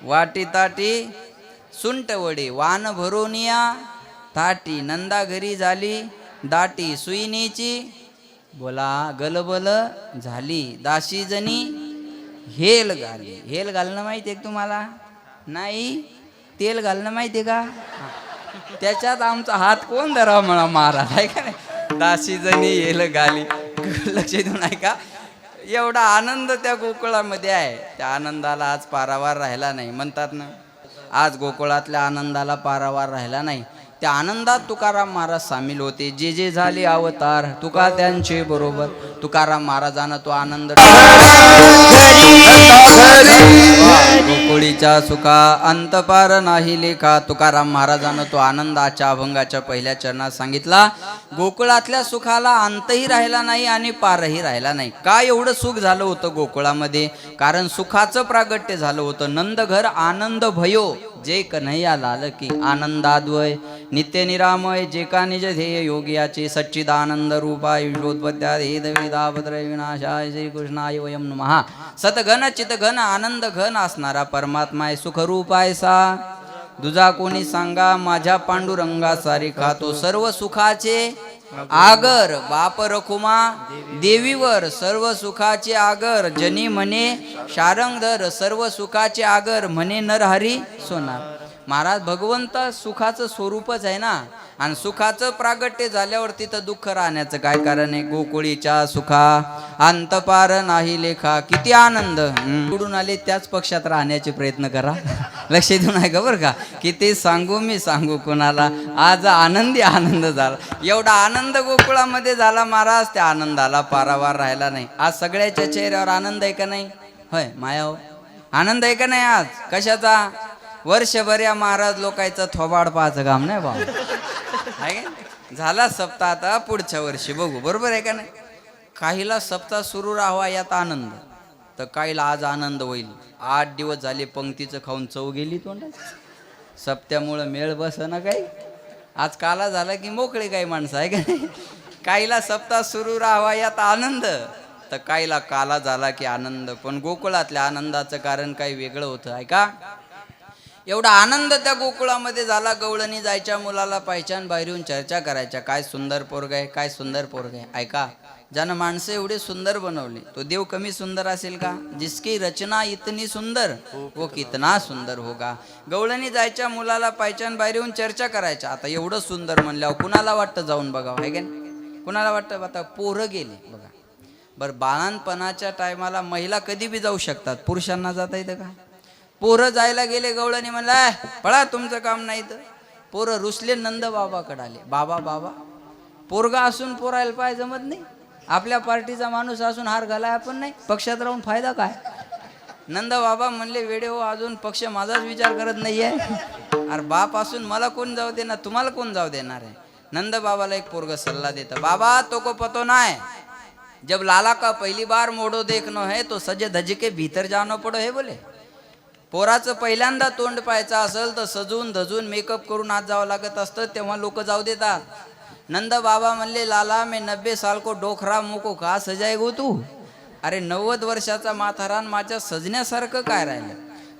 वाटी ताटी सुंट वडे वान भरोनिया ताटी. नंदा घरी झाली दाटी सुईनीची. बोला गलबल झाली दाशी जणी हेल घाली. हेल घालणं माहिती आहे तुम्हाला. नाही तेल घालणं माहिती आहे का. त्याच्यात आमचा हात कोण धरा म्हणा महाराज आहे का नाही. दाशी जणी हेल घाली. लक्ष देऊन आहे का. एवढा आनंद त्या गोकुळामध्ये आहे. त्या आनंदाला आज पारावार राहिला नाही. म्हणतात ना आज गोकुळातल्या आनंदाला पारावार राहिला नाही. त्या आनंदात तुकाराम महाराज सामील होते. जे जे झाले अवतार तुका त्यांचे बरोबर. तुकाराम महाराजांना तो आनंद गोकुळीच्या सुखा अंतपार नाही लेखा. तुकाराम महाराजांना तो आनंदाच्या अभंगाच्या पहिल्या चरणात सांगितला. गोकुळातल्या सुखाला अंतही राहिला नाही आणि पारही राहिला नाही. का एवढं सुख झालं होतं गोकुळामध्ये. कारण सुखाचं प्रागट्य झालं होतं. नंदघर आनंद भयो जे कन्हैया लाल की. आनंदाद्वय नित्य निरामय जे का निज ध्येय योगियाचे. सच्चिदानंद रूपाय विश्वोत्पत्त्या वेदाभद्र विनाशाय श्रीकृष्णाय वयम नमः. सतघन चितघन आनंद घन असणारा परमात्मा सुखरूपाय सा. दुजा कोणी सांगा माझ्या पांडुरंगा सारिखा. तो सर्व सुखाचे आगर बाप रखुमा देवीवर. सर्व सुखाचे आगर जनी म्हणे शारंगधर. सर्व सुखाचे आगर म्हणे नरहरी सोनार. महाराज भगवंत सुखाचं स्वरूपच आहे ना. आणि सुखाचं प्रागट्य झाल्यावर तिथं दुःख राहण्याचं काय कारण आहे. गोकुळीच्या सुखा अंतपार नाही लेखा. किती आनंद. उडून आले त्याच पक्षात राहण्याचे प्रयत्न करा. लक्ष देऊन आहे का बरं का. किती सांगू मी सांगू कोणाला. आज आनंदी आनंद झाला. एवढा आनंद गोकुळामध्ये झाला महाराज. त्या आनंदाला पारावार राहिला नाही. आज सगळ्याच्या चेहऱ्यावर आनंद आहे का नाही. होय माया हो आनंद आहे का नाही आज. कशाचा. वर्षभर या महाराज लोकांचं थोबाड पाहायचं काम नाही बाबा. झाला सप्ताह. आता पुढच्या वर्षी बघू. बरोबर आहे का नाही. काहीला सप्ताह सुरू राहावा यात आनंद, तर काहीला आज आनंद होईल. 8 दिवस झाले पंक्तीचं खाऊन चव गेली तोंडात. सप्त्यामुळं मेळ बसना काही. आज काला झाला की मोकळे काही माणसं आहे का नाही. काहीला सप्ताह सुरू राहावा यात आनंद, तर काहीला काला झाला की आनंद. पण गोकुळातल्या आनंदाचं कारण काही वेगळं होतं आहे का. एवढा आनंद त्या गोकुळामध्ये झाला. गवळणी जायच्या मुलाला पायच्यान बाहेर येऊन चर्चा करायच्या, काय सुंदर पोरग आहे, काय सुंदर पोरग आहे. ऐका, ज्यानं माणसं एवढे सुंदर बनवले तो देव कमी सुंदर असेल का. जिसकी रचना इतनी सुंदर वो कितना सुंदर होगा. गवळणी जायच्या मुलाला पायच्यान बाहेर येऊन चर्चा करायच्या. आता एवढं सुंदर म्हणल्यावर कुणाला वाटतं जाऊन बघावं आहे का. कुणाला वाटतं. आता पोरं गेले बघा. बरं, बाळणपणाच्या टायमाला महिला कधी बी जाऊ शकतात, पुरुषांना जाता येतं का. पोरं जायला गेले, गवळणी म्हणला पळा तुमचं काम नाही. तर पोरं रुसले, नंद बाबाकडे आले. बाबा बाबा, पोरगा असून पोरायला पाय जमत नाही. आपल्या पार्टीचा माणूस असून हार घालाय आपण नाही. पक्षात राहून फायदा काय. नंद बाबा म्हणले वेडे हो, अजून पक्ष माझाच विचार करत नाहीये. अरे बाप असून मला कोण जाऊ देणार, तुम्हाला कोण जाऊ देणार आहे. नंद बाबाला एक पोरग सल्ला देता, बाबा तो को पतो ना है, जब लाला का पहली बार मोडो देखनो है तो सजे धज के भीतर जानो पडो है बोले. पोराचं पहिल्यांदा तोंड पाहायचं असेल तर सजून धजून मेकअप करून आत जावं लागत असतं, तेव्हा लोक जाऊ देतात. नंद बाबा म्हणले लाला मैं 90 साल को डोखरा मुको का सजाएगो तू. अरे 90 वर्षाचा माथारान माझ्या सजण्यासारखं काय राहिलं.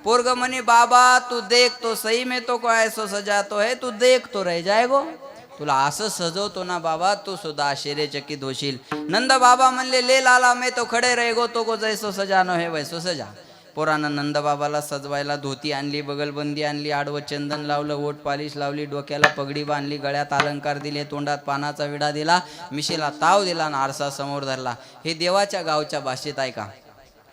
पोरग म्हणे बाबा तू देख तो सही में तो को ऐसो सजातो है, तू देख तो रह जाएगो. तुला असं सजवतो ना बाबा, तू सुद्धा आश्चर्यचकित होशील. नंद बाबा म्हणले ले लाला मैं तो खडे रहेगो तो को जैसो सजानो है वैसो सजा. पोरानं नंद बाबाला सजवायला धोती आणली, बगलबंदी आणली, आडवं चंदन लावलं, ओठ पालिश लावली, डोक्याला पगडी बांधली, गळ्यात अलंकार दिले, तोंडात पानाचा विडा दिला, मिशीला ताव दिला आणि आरसा समोर धरला. हे देवाच्या गावच्या भाषेत ऐका.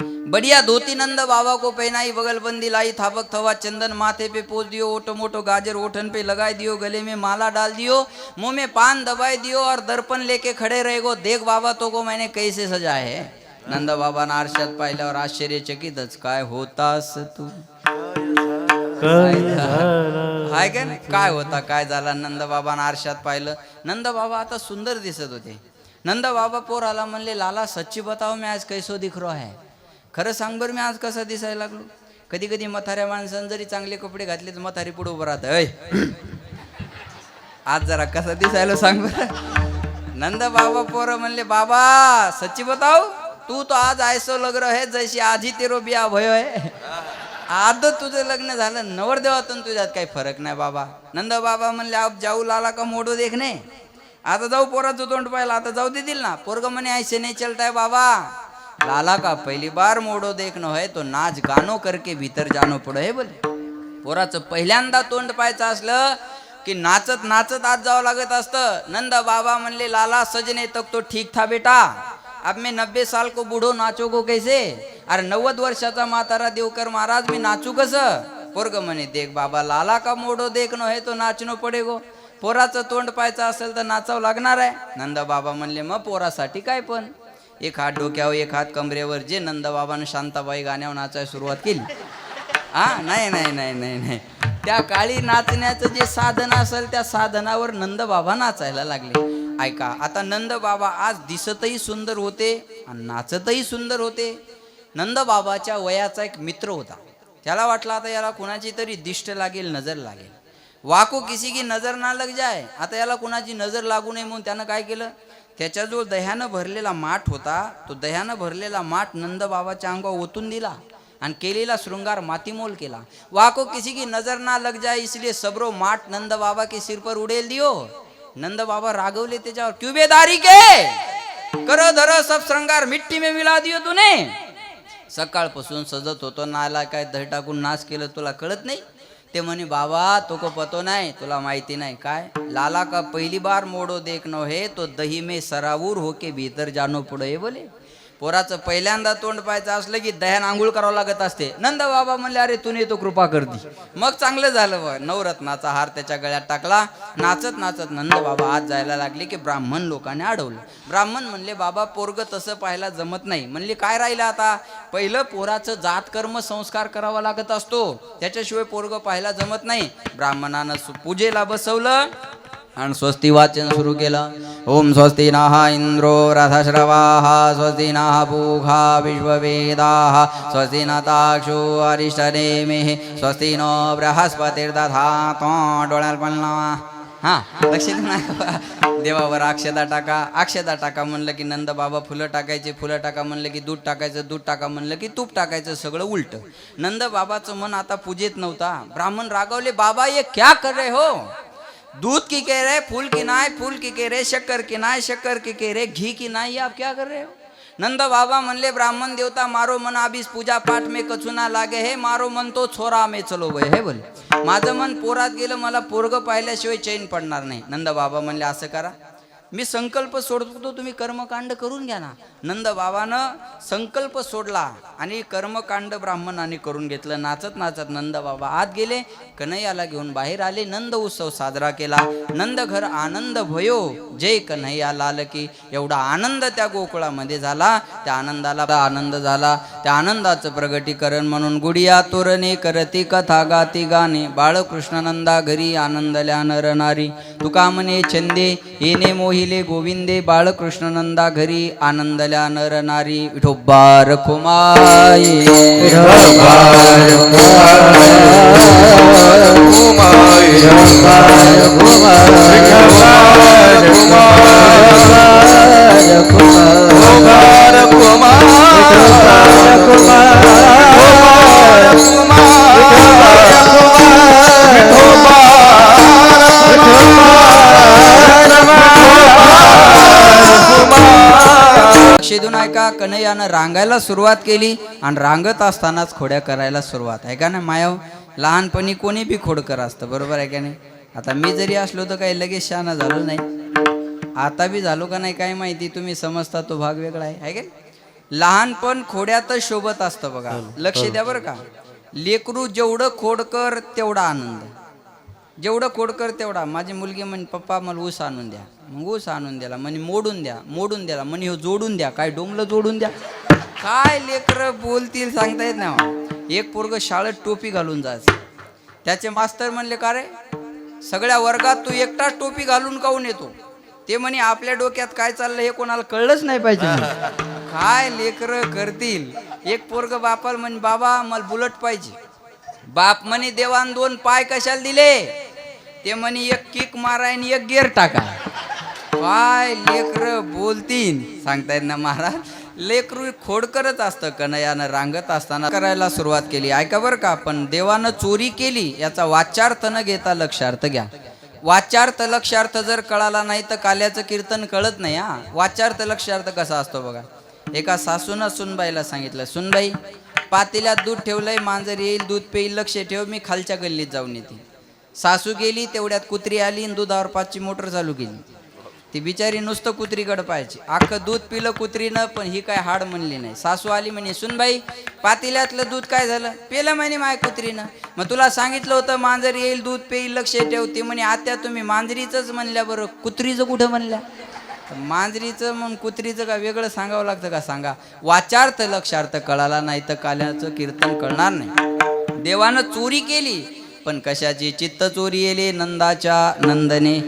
बढ़िया धोती नंद बाबा को पहनाई, बगलबंदी लाई, थापक थवा चंदन माथे पे पोस दियो, ओटो मोटो गाजर ओठन पे लगाए दियो, गले में माला डाल दियो, मुंह में पान दबाए दियो और दर्पण लेके खड़े रहेगो. देख बाबा तो को मैंने कैसे सजाए है. नंद बाबा आरशात पाहिल्यावर आश्चर्यचकितच, काय होतास तू. हाय का नाही, काय होता काय झाला. नंद बाबा आरशात पाहिलं. नंद बाबा आता सुंदर दिसत होते. नंद बाबा पोराला म्हणले लाला सच्ची बताओ मैं आज कैसो दिख रहा है. खरं सांग बरं मी आज कसा दिसायला लागलो. कधी कधी म्हाताऱ्या माणसानं जरी चांगले कपडे घातले तर म्हातारी पुढे उभं राहत, आज जरा कसा दिसायला सांग बरं. नंद बाबा पोरं म्हणले बाबा सच्ची बताओ तू तो आज ऐसो लग रहा है जैसी आधी तेरो बिया भयो है. आज तुझं लग्न झालं, नवरदेवातून तुझ्यात काही फरक नाही बाबा. नंद बाबा म्हणले आप जाऊ लाला का मोडो देखणे. आता जाऊ पोराचं तोंड पाहिला, आता जाऊ देतील ना. पोरग म्हणे ऐसे नाही चलता है बाबा. लाला का पहली बार मोडो देखनो है तो नाच गानो करके भीतर जानो पडो है बोले. पोराचं पहिल्यांदा तोंड पाहायचं असलं की नाचत नाचत आत जावं लागत असतं. नंद बाबा म्हणले लाला सजने तक तो ठीक था बेटा, अब मैं 90 साल को बूढ़ो नाचो को कैसे. अरे 90 वर्षाचा म्हातारा देवकर महाराज मी नाचू कसं. पोरग म्हणे देख बाबा लाला का मोडो देखनो है तो नाचनो पडेगो. पोराचं तोंड पाहायचं असेल तर नाचावं लागणार आहे. नंद बाबा म्हणले मग पोरासाठी काय पण. एक हात डोक्यावर एक हात कमरेवर. जे नंद बाबानं शांताबाई गाण्यावर नाचायला सुरुवात केली. नाही नाही नाही नाही नाही, त्या काळी नाचण्याचं जे साधन असेल त्या साधनावर नंद बाबा नाचायला लागले. ऐका, आता नंद बाबा आज दिसतही सुंदर होते आणि नाचतही सुंदर होते. नंद बाबाच्या वयाचा एक मित्र होता. त्याला वाटलं आता याला कुणाची तरी दिष्ट लागेल, नजर लागेल. वाको किसी की नजर ना लग जाए. आता याला कुणाची नजर लागू नये म्हणून त्यानं काय केलं, त्याच्याजवळ दह्यानं भरलेला माठ होता. तो दह्यानं भरलेला माठ नंद बाबाच्या अंगावर ओतून दिला आणि केलेला श्रृंगार मातीमोल केला. वाको किसी की नजर ना लग जाए इसलिए सबरो माठ नंद बाबा के सिर पर उडेल दियो. नंद बाबा रागवले त्याच्यावर, क्यों बेदारी के करो धरो सब श्रृंगार मिट्टी में मिला दियो तूने. सकाळपासून सजत होतो, नाला काय दही टाकून नाश केलं तुला कळत नाही. ते म्हणे बाबा तो को पतो नाही, तुला माहिती नाही काय. लाला का पहली बार मोडो देखनो है तो दही में सरावूर होके भीतर जानो पडो बोले. पोराचं पहिल्यांदा तोंड पाहायचं असलं की दह्यान आंघोळ करावं लागत असते. नंद बाबा म्हणले अरे तूने तो कृपा कर दी. मग चांगलं झालं. नवरत्नाचा हार त्याच्या गळ्यात टाकला. नाचत नाचत नंद बाबा आत जायला लागले की ब्राह्मण लोकांनी अडवलं. ब्राह्मण म्हणले बाबा पोरग तसं पाहायला जमत नाही. म्हणले काय राहिलं आता, पहिलं पोराचं जात कर्म संस्कार करावा लागत असतो, त्याच्याशिवाय पोरग पाहायला जमत नाही. ब्राह्मणानं पूजेला बसवलं. आणि स्वस्ती वाचन सुरू केलं. ओम स्वस्ति नः इंद्रो रथश्रवाः स्वस्ति नः पूषा विश्ववेदाः स्वस्ति नताक्षो अरिष्टनेमिः स्वस्ति नो बृहस्पतिर्दधातु. डोळ्याला पण लावा. हां, लक्ष नाही देवावर अक्षदा टाका म्हणलं की नंद बाबा फुलं टाकायचे, फुलं टाका म्हणलं की दूध टाकायचं, दूध टाका म्हणलं की तूप टाकायचं, सगळं उलट. नंद बाबाचं मन आता पूजेत नव्हता. ब्राह्मण रागवले, बाबा ये क्या कर रहे हो? दूध की कह रहे, फूल की नाय, फूल की कह रहे, शक्कर की नाय, शक्कर की कह रहे, घी की नाय, आप क्या कर रहे हो? नंद बाबा म्हणले, ब्राह्मण देवता मारो मन अभीस पूजा पाठ में कछु ना लागे है, मारो मन तो छोरा में चलो गए है. बोले माझं मन पोरात गेलं, मला पोरग पाहिल्याशिवाय चैन पडणार नाही. नंद बाबा म्हणले, असं करा, मी संकल्प सोडतो, तुम्ही कर्मकांड करून घ्या ना. नंद बाबानं संकल्प सोडला आणि कर्मकांड ब्राह्मणाने करून घेतलं. नाचत नाचत नंद बाबा आत गेले, कन्हैयाला घेऊन बाहेर आले. नंद उत्सव साजरा केला. नंद घर आनंद भयो, जय कन्हैया लाल की. एवढा आनंद त्या गोकुळामध्ये झाला. त्या आनंदाला आनंद झाला. त्या आनंदाचं प्रगटीकरण म्हणून गुडिया तोरणे करती कथा गाती गाणे. बाळकृष्णानंदा घरी आनंदल्या नर नारी. तुका म्हणे छंदे येणे मोहिले गोविंदे. बाळकृष्णानंदा घरी आनंदल्या नर नारी. विठोबार खुमाई लक्षेदून ऐका. कन्हैयानं रांगायला सुरुवात केली आणि रांगत असतानाच खोड्या करायला सुरुवात आहे का नाही मायाव. लहानपणी कोणी बी खोडकर असतं, बरोबर आहे का नाही. आता मी जरी असलो तर काही लगेच शहाणा झालो नाही. आता बी झालो का नाही काय माहिती, तुम्ही समजता तो भाग वेगळा आहे का. लहानपण खोड्यातच शोभत असतं बघा. लक्ष द्या बरं का. लेकरू जेवढं खोडकर तेवढा आनंद, जेवढं खोडकर तेवढा. माझी मुलगी म्हणे, पप्पा मला ऊस आणून द्या. मग ऊस आणून द्याला. म्हणे मोडून द्या, मोडून द्याला. म्हणे हो जोडून द्या. काय डोंगलं जोडून द्या. काय लेकरं बोलतील सांगता येत नाही. एक पोरग शाळेत टोपी घालून जायचं. त्याचे मास्तर म्हणले, का रे सगळ्या वर्गात तू एकटाच टोपी घालून काऊन येतो? ते म्हणे आपल्या डोक्यात काय चाललं हे कोणाला कळलंच नाही पाहिजे. काय लेकरं करतील. एक पोरग बापाला म्हणे, बाबा मला बुलेट पाहिजे. बाप म्हणे, देवान दोन पाय कशाला दिले? ते म्हणे एक किक मारा आणि एक गिअर टाका. काय लेकर बोलतील सांगता येत ना महाराज. लेकरू खोडकरच असतं. कन्हैयानं रांगत असताना करायला सुरुवात केली. ऐका बरं का. पण देवानं चोरी केली याचा वाच्यार्थ न घेता लक्षार्थ घ्या. वाच्यार्थ लक्षार्थ जर कळाला नाही तर काल्याचं कीर्तन कळत नाही. हा, वाच्यार्थ लक्षार्थ कसा असतो बघा. एका सासूनं सुनबाईला सांगितलं, सुनबाई पातेल्यात दूध ठेवलंय, मांजर येईल दूध पेईल, लक्ष ठेव, मी खालच्या गल्लीत जाऊन येते. सासू गेली, तेवढ्यात कुत्री आली आणि दुधावर 5ची मोटर चालू केली. ती बिचारी नुसतं कुत्रीकडे पाहायची. अख्खं दूध पिलं कुत्रीनं, पण ही काय हाड म्हणली नाही. सासू आली म्हणे, सुनबाई पातेल्यातलं दूध काय झालं? पेलं म्हणे माय कुत्रीनं. मग तुला सांगितलं होतं मांजर येईल दूध पेईल, लक्ष ठेव. ती म्हणे, आत्या तुम्ही मांजरीचंच म्हणल्या, बरं कुत्रीचं कुठं म्हणल्या? मांजरीचं मग कुत्रीचं का वेगळं सांगावं लागतं का? सांगा. वाचार्थ लक्षार्थ कळाला नाही तर काल्याचं कीर्तन कळणार नाही. देवानं चोरी केली, पण कशाची? चित्त चोरी येले नंदाच्या नंदने.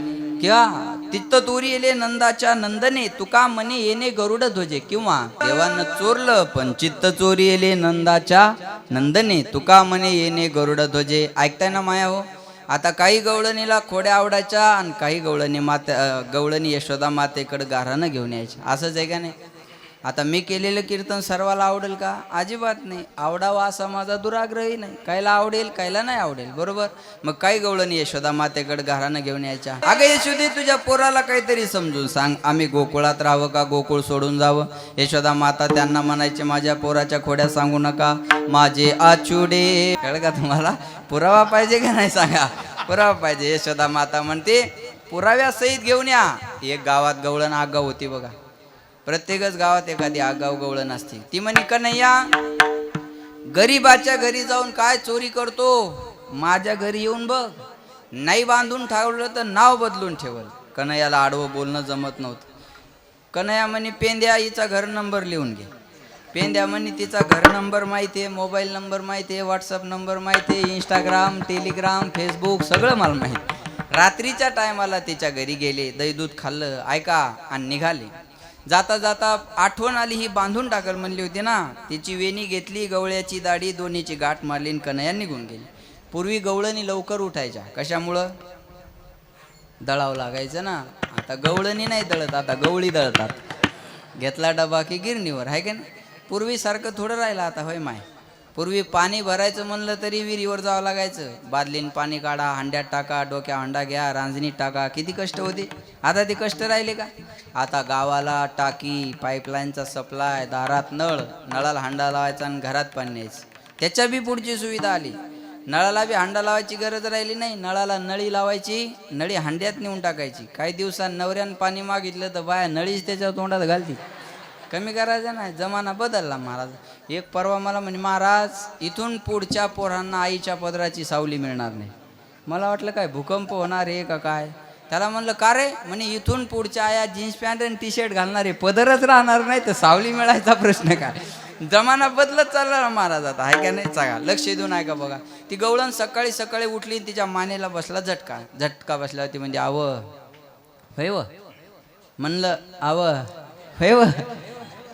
किंवा चित्त चोरी येले नंदाच्या नंदने. तुका म्हणे येणे गरुड ध्वजे. किंवा देवानं चोरलं पण चित्त चोरी येले नंदाच्या नंदने. तुका म्हणे येणे गरुड ध्वजे. ऐकताय ना माया हो. आता काही गवळणीला खोड्या आवडायच्या आणि काही गवळणी यशोदा मातेकडे गारानं घेऊन यायच्या. असंच आहे का नाही? आता मी केलेलं कीर्तन सर्वाला आवडेल का? अजिबात नाही. आवडावा असा माझा दुराग्रही नाही. कायला आवडेल कायला नाही आवडेल, बरोबर. मग काही गवळणी यशोदा मातेकडे गारानं घेऊन यायच्या. अगं यशोदे तुझ्या पोराला काहीतरी समजून सांग. आम्ही गोकुळात राहावं का गोकुळ सोडून जावं? यशोदा माता त्यांना म्हणायचे, माझ्या पोराच्या खोड्या सांगू नका, माझे आचुडे. कळलं का तुम्हाला? पुरावा पाहिजे का नाही सांगा? पुरावा पाहिजे. यशोदा माता म्हणते, पुराव्यासहित घेऊन या. एक गावात गवळण आगाव होती बघा. प्रत्येकच गावात एखादी आगाव गवळण असते. ती म्हणे, कन्हैया गरीबाच्या घरी जाऊन काय चोरी करतो? माझ्या घरी येऊन बघ. नाही बांधून ठेवलं तर नाव बदलून ठेवल. कन्हैयाला आडवं बोलणं जमत नव्हतं. कन्हैया म्हणे, पेंद्या हिचा घर नंबर लिहून घे. पेंद्या म्हणे, तिचा घर नंबर माहिती आहे, मोबाईल नंबर माहिती आहे, व्हॉट्सअप नंबर माहिती आहे, इंस्टाग्राम, टेलिग्राम, फेसबुक सगळं मला माहिती. रात्रीच्या टायमाला तिच्या घरी गेले, दही दूध खाल्लं, ऐका, आणि निघाले. जाता जाता आठवण आली, ही बांधून टाकल म्हणली होती ना. तिची वेणी घेतली, गवळ्याची दाढी, दोन्हीची गाठ मारली आणि कन्हैया निघून गेली. पूर्वी गवळणी लवकर उठायच्या, कशामुळं? दळावं लागायचं ना. आता गवळणी नाही दळत, आता गवळी दळतात. घेतला डबा की गिरणीवर, आहे का नाही? पूर्वीसारखं थोडं राहिलं आता, होय माय. पूर्वी पाणी भरायचं म्हणलं तरी विहिरीवर जावं लागायचं. बादलीन पाणी काढा, हांड्यात टाका, डोक्या हांडा घ्या, रांजणीत टाका, किती कष्ट होते. आता ते कष्ट राहिले का? आता गावाला टाकी, पाईपलाईनचा सप्लाय, दारात नळ, नळाला हांडा लावायचा आणि घरात पाणी न्यायचं. त्याच्या बी पुढची सुविधा आली. नळाला बी हांडा लावायची गरज राहिली नाही, नळाला नळी लावायची, नळी हांड्यात नेऊन टाकायची. काही दिवसात नवऱ्यानं पाणी मागितलं तर बाया नळीच त्याच्या तोंडात घालती. कमी करायचं नाही, जमाना बदलला महाराज. एक परवा मला म्हणे, महाराज इथून पुढच्या पोरांना आईच्या पदराची सावली मिळणार नाही. मला वाटलं काय भूकंप होणार आहे का काय. त्याला म्हणलं का रे? म्हणे इथून पुढच्या आया जीन्स पॅन्ट आणि टी शर्ट घालणारे, पदरच राहणार नाही तर सावली मिळायचा प्रश्न काय. जमाना बदलत चालला ना महाराज आता, आहे का नाही? सांगा, लक्ष देऊन आहे का बघा. ती गवळण सकाळी सकाळी उठली, तिच्या मानेला बसला झटका बसला होती. म्हणजे आव होय व म्हणलं, आव होय व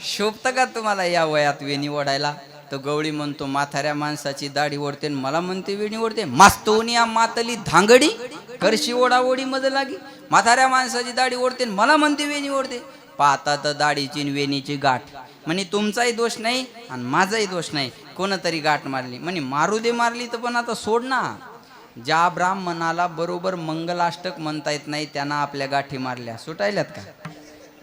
शोभतं का तुम्हाला या वयात वेणी ओढायला? तर गवळी म्हणतो, म्हाताऱ्या माणसाची दाढी ओढते मला म्हणते वेणी ओढते. मास्तोनिया मातली धांगडी करशी ओढाओढी मध्ये लागी. म्हाताऱ्या माणसाची दाढी ओढते मला म्हणते वेणी ओढते. पाहता तर दाढीची वेणीची गाठ. म्हणे तुमचाही दोष नाही आणि माझाही दोष नाही, कोणतरी गाठ मारली. म्हणे मारू दे मारली तर पण आता सोड ना. ज्या ब्राह्मणाला बरोबर मंगलाष्टक म्हणता येत नाही त्यांना आपल्या गाठी मारल्या, सुटायल्यात का?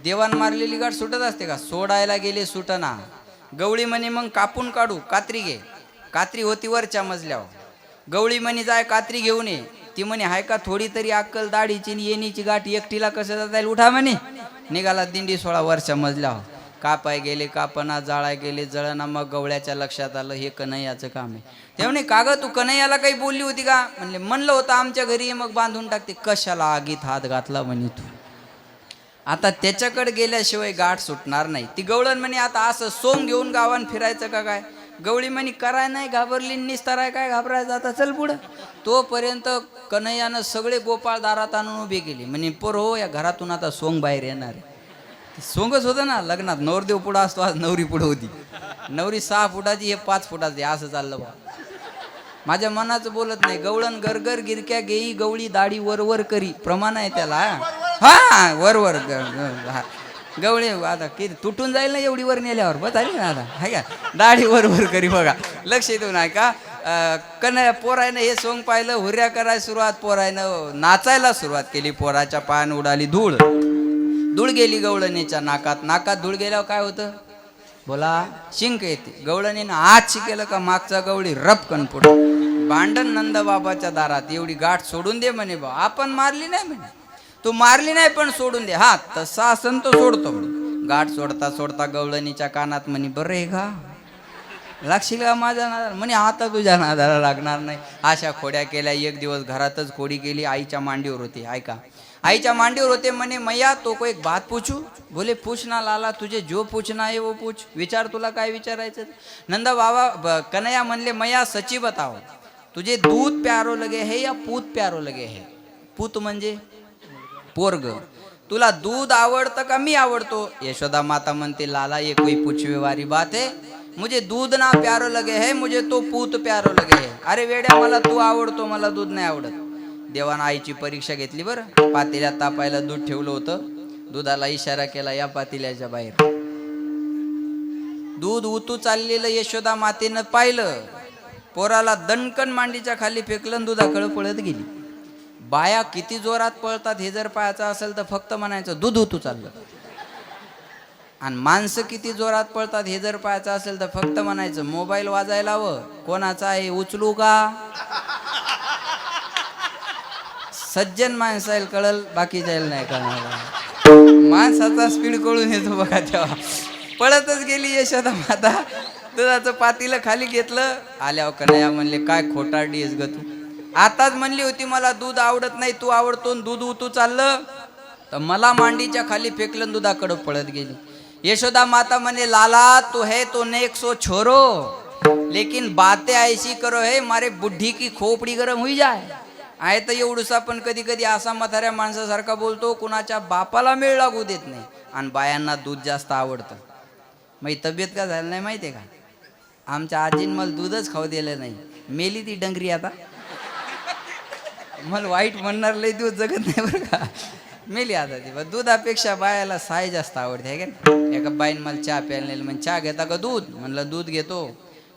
देवान मारलेली गाठ सुटत असते का? सोडायला गेले सुटना. गवळी म्हणे मग कापून काढू, कात्री घे. कात्री होती वरच्या मजल्यावर. गवळी म्हणे जाय कात्री घेऊन ये. ती म्हणे हाय का थोडी तरी अक्कल, दाढीची येणीची गाठ एकटीला कसं जाता येईल? उठा म्हणे. निघाला दिंडी 16 वरच्या मजल्यावर. कापाय गेले कापना, जाळाय गेले जळना. मग गवळ्याच्या लक्षात आलं हे कन्हैयाचं काम आहे. ते म्हणे का ग तू कन्हैयाला काही बोलली होती का? म्हणले म्हणलं होतं आमच्या घरी मग बांधून टाकते. कशाला आगीत हात घातला म्हणे तू? आता त्याच्याकडे गेल्याशिवाय गाठ सुटणार नाही. ती गवळण म्हणे आता असं सोंग घेऊन गावान फिरायचं का काय? गवळी म्हणे कराय नाही घाबरली, निस्तराय काय घाबरायचं, आता चल पुढं. तोपर्यंत कन्हैयानं सगळे गोपाळ दारात आणून उभे केले. म्हणे पोर हो, या घरातून आता सोंग बाहेर येणार आहे. सोंगच होतं ना लग्नात, नवरदेव पुढं असतो, आज नवरी पुढं होती. नवरी 6 फुटाची, हे 5 फुटाची, असं चाललं बा. माझ्या मनाचं बोलत नाही. गवळण गरगर गिरक्या घेई, गवळी दाढी वर करी, प्रमाण आहे त्याला. हा वर गवळी आता किती तुटून जाईल ना एवढी वर नेल्यावर, बस आली ना आता, हाय का? दाढी वर करी. बघा लक्ष देऊन आहे का? कन्हैया पोरायनं हे सोंग पाहिलं, हुर्या करायला सुरुवात, पोरायनं नाचायला सुरुवात केली. पोराच्या पायानं उडाली धूळ. धूळ गेली गवळणीच्या नाकात. नाकात धूळ गेल्यावर काय होतं बोला? शिंक येते. गवळणीनं आज शिकेलं का मागचा गवळी रपकन पुढं. भांडण नंदबाबाच्या दारात. एवढी गाठ सोडून दे म्हणे बा. आपण मारली नाही म्हणे. तू मारली नाही पण सोडून दे. हा तसा असन तो सोडतो म्हणे. गाठ सोडता सोडता गवळणीच्या कानात म्हणे बरं आहे का? लागशील का माझ्या नादाला? म्हणे आता तुझ्या नादाला लागणार नाही. अशा खोड्या केल्या. एक दिवस घरातच खोडी केली. आईच्या मांडीवर होती. ऐका, आईच्या मांडीवर होते. म्हणे मैया तो को एक बात पूछू? बोले पूछ ना लाला, तुझे जो पूछना है वो पूछ. विचार, तुला काय विचारायचं? नंदा बाबा कन्हैया म्हणले मैया सच्ची बताओ, तुझे दूध प्यारो लगे है या पूत प्यारो लगे है? पूत म्हणजे पोरग. तुला दूध आवडतं का मी आवडतो? यशोदा माता म्हणते लाला ये कोई पूछवे वाली बात है, मुझे दूध ना प्यारो लगे है, मुझे तो पूत प्यारो लगे है. अरे वेड्या, मला तू आवडतो, मला दूध नाही आवडत. देवानं आईची परीक्षा घेतली बरं. पातेल्यात तापायला दूध ठेवलं होतं. दुधाला इशारा केला या पातेल्याच्या बाहेर. दूध उतू चाललेलं यशोदा मातेनं पाहिलं. पोराला दणकन मांडीच्या खाली फेकलं, दुधाकडे पळत गेली. बाया किती जोरात पळतात हे जर पाहायचं असेल तर फक्त म्हणायचं दूध उतू चाललं. आणि माणसं किती जोरात पळतात हे जर पाहायचं असेल तर फक्त म्हणायचं मोबाईल वाजायला हवं, कोणाचा आहे उचलू का? सज्जन माणसाला कळल, बाकी जायला नाही कळणार. माणसाचा स्पीड कळून येतो बघा. तेव्हा पळतच गेली यशोदा माता. दुधाचं पातीला खाली घेतलं. आल्यावर कन्हैया म्हणले काय खोटारडी आहेस ग तू? आताच म्हणली होती मला दूध आवडत नाही, तू आवडतो, दूध उतू चाललं तर मला मांडीच्या खाली फेकलं, दुधाकडं पळत गेली. यशोदा माता म्हणे लाला तू है तो नेक सो छोरो, लेकिन बातें ऐसी करो है मारे बुढ़ी की खोपड़ी गरम हुई जाए. आहे तर एवढूसा, पण कधी कधी असा म्हाताऱ्या माणसासारखा बोलतो, कुणाच्या बापाला मेळ लागू देत नाही. आणि बायांना दूध जास्त आवडतं. मग तब्येत का झाली नाही माहिती आहे का? आमच्या आजीने मला दूधच खाऊ दिलं नाही, मेली ती डंगरी आता. मला वाईट म्हणणार, लय दिवस जगत नाही बरं का, मेली आता ती. दुधापेक्षा बायाला साय जास्त आवडते आहे का. एका बाईन मला चहा प्यायला नेलं, म्हणजे चहा घेता का दूध, म्हणलं दूध घेतो.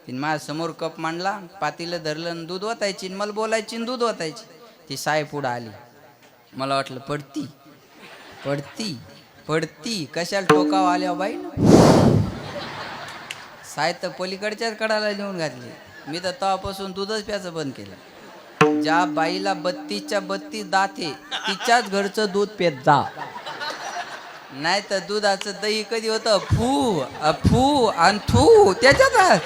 तिने माझ्यासमोर कप मांडला, पातीलं धरलं, दूध ओतायची, मला बोलायची दूध ओतायची. ती साय पुढं आली. मला वाटलं पडती पडती पडती, कशाला टोकाव आल्या बाई. साय तर पलीकडच्याच कडाला नेऊन घातली. मी तर तेव्हापासून दूधच प्यायचं बंद केलं. ज्या बाईला 32च्या 32 दाते, तिच्याच घरचं दूध पेत जा. नाही तर दुधाचं दही कधी होतं फू अफू आणि थू त्याच्यात.